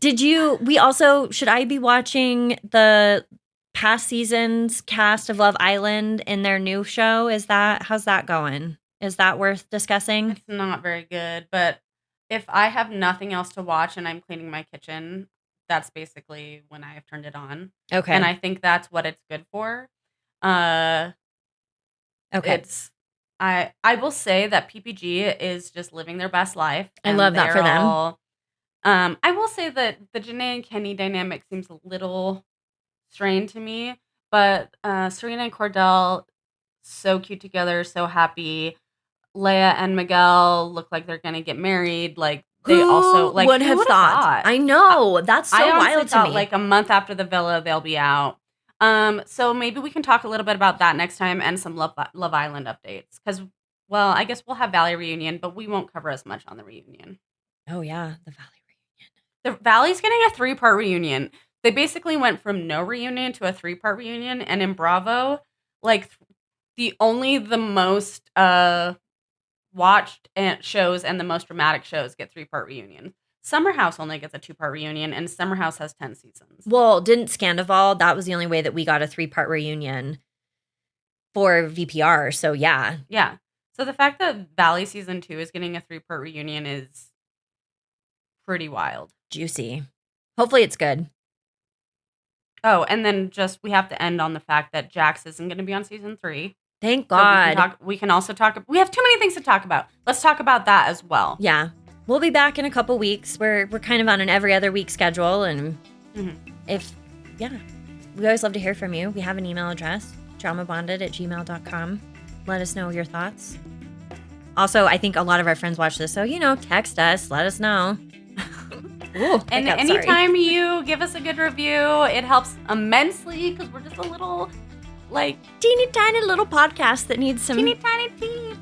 Should I be watching the past season's cast of Love Island in their new show? How's that going? Is that worth discussing? It's not very good, but if I have nothing else to watch and I'm cleaning my kitchen, that's basically when I have turned it on. Okay. And I think that's what it's good for. Okay. I will say that PPG is just living their best life. I love that for them. I will say that the Janae and Kenny dynamic seems a little strained to me, but Serena and Cordell, so cute together, so happy. Leia and Miguel look like they're gonna get married. Like they also like would who have would've thought? I know that's so I honestly wild to thought me. like a month after the villa they'll be out. So maybe we can talk a little bit about that next time and some Love Island updates because well I guess we'll have Valley reunion, but we won't cover as much on the reunion. Oh yeah, the Valley reunion. The Valley's getting a 3-part reunion. They basically went from no reunion to a 3-part reunion, and in Bravo, like the most watched shows and the most dramatic shows get 3-part reunion. Summer House only gets a 2-part reunion, and Summer House has 10 seasons. Well, didn't Scandival? That was the only way that we got a 3-part reunion for VPR. So yeah. Yeah. So the fact that Valley season 2 is getting a 3-part reunion is pretty wild. Juicy. Hopefully it's good. Oh, and then we have to end on the fact that Jax isn't going to be on season 3. Thank God. So we can also talk. We have too many things to talk about. Let's talk about that as well. Yeah. We'll be back in a couple weeks. We're kind of on an every other week schedule. And we always love to hear from you. We have an email address, dramabonded@gmail.com. Let us know your thoughts. Also, I think a lot of our friends watch this. So, text us. Let us know. Ooh, and anytime you give us a good review, it helps immensely because we're just a little, teeny tiny little podcast that needs some teeny tiny teeth.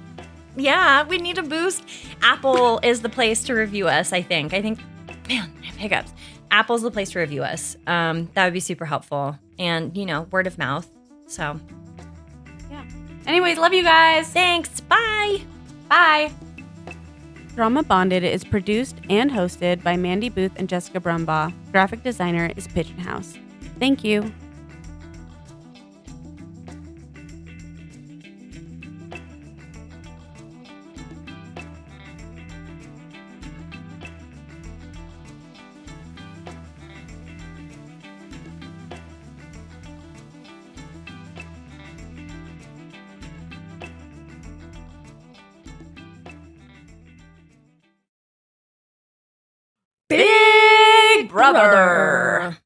Yeah, we need a boost. Apple is the place to review us, I think. Man, I have hiccups. Apple's the place to review us. That would be super helpful. And, word of mouth. So, yeah. Anyways, love you guys. Thanks. Bye. Bye. Drama Bonded is produced and hosted by Mandy Booth and Jessica Brumbaugh. Graphic designer is Pigeon House. Thank you. Big Brother.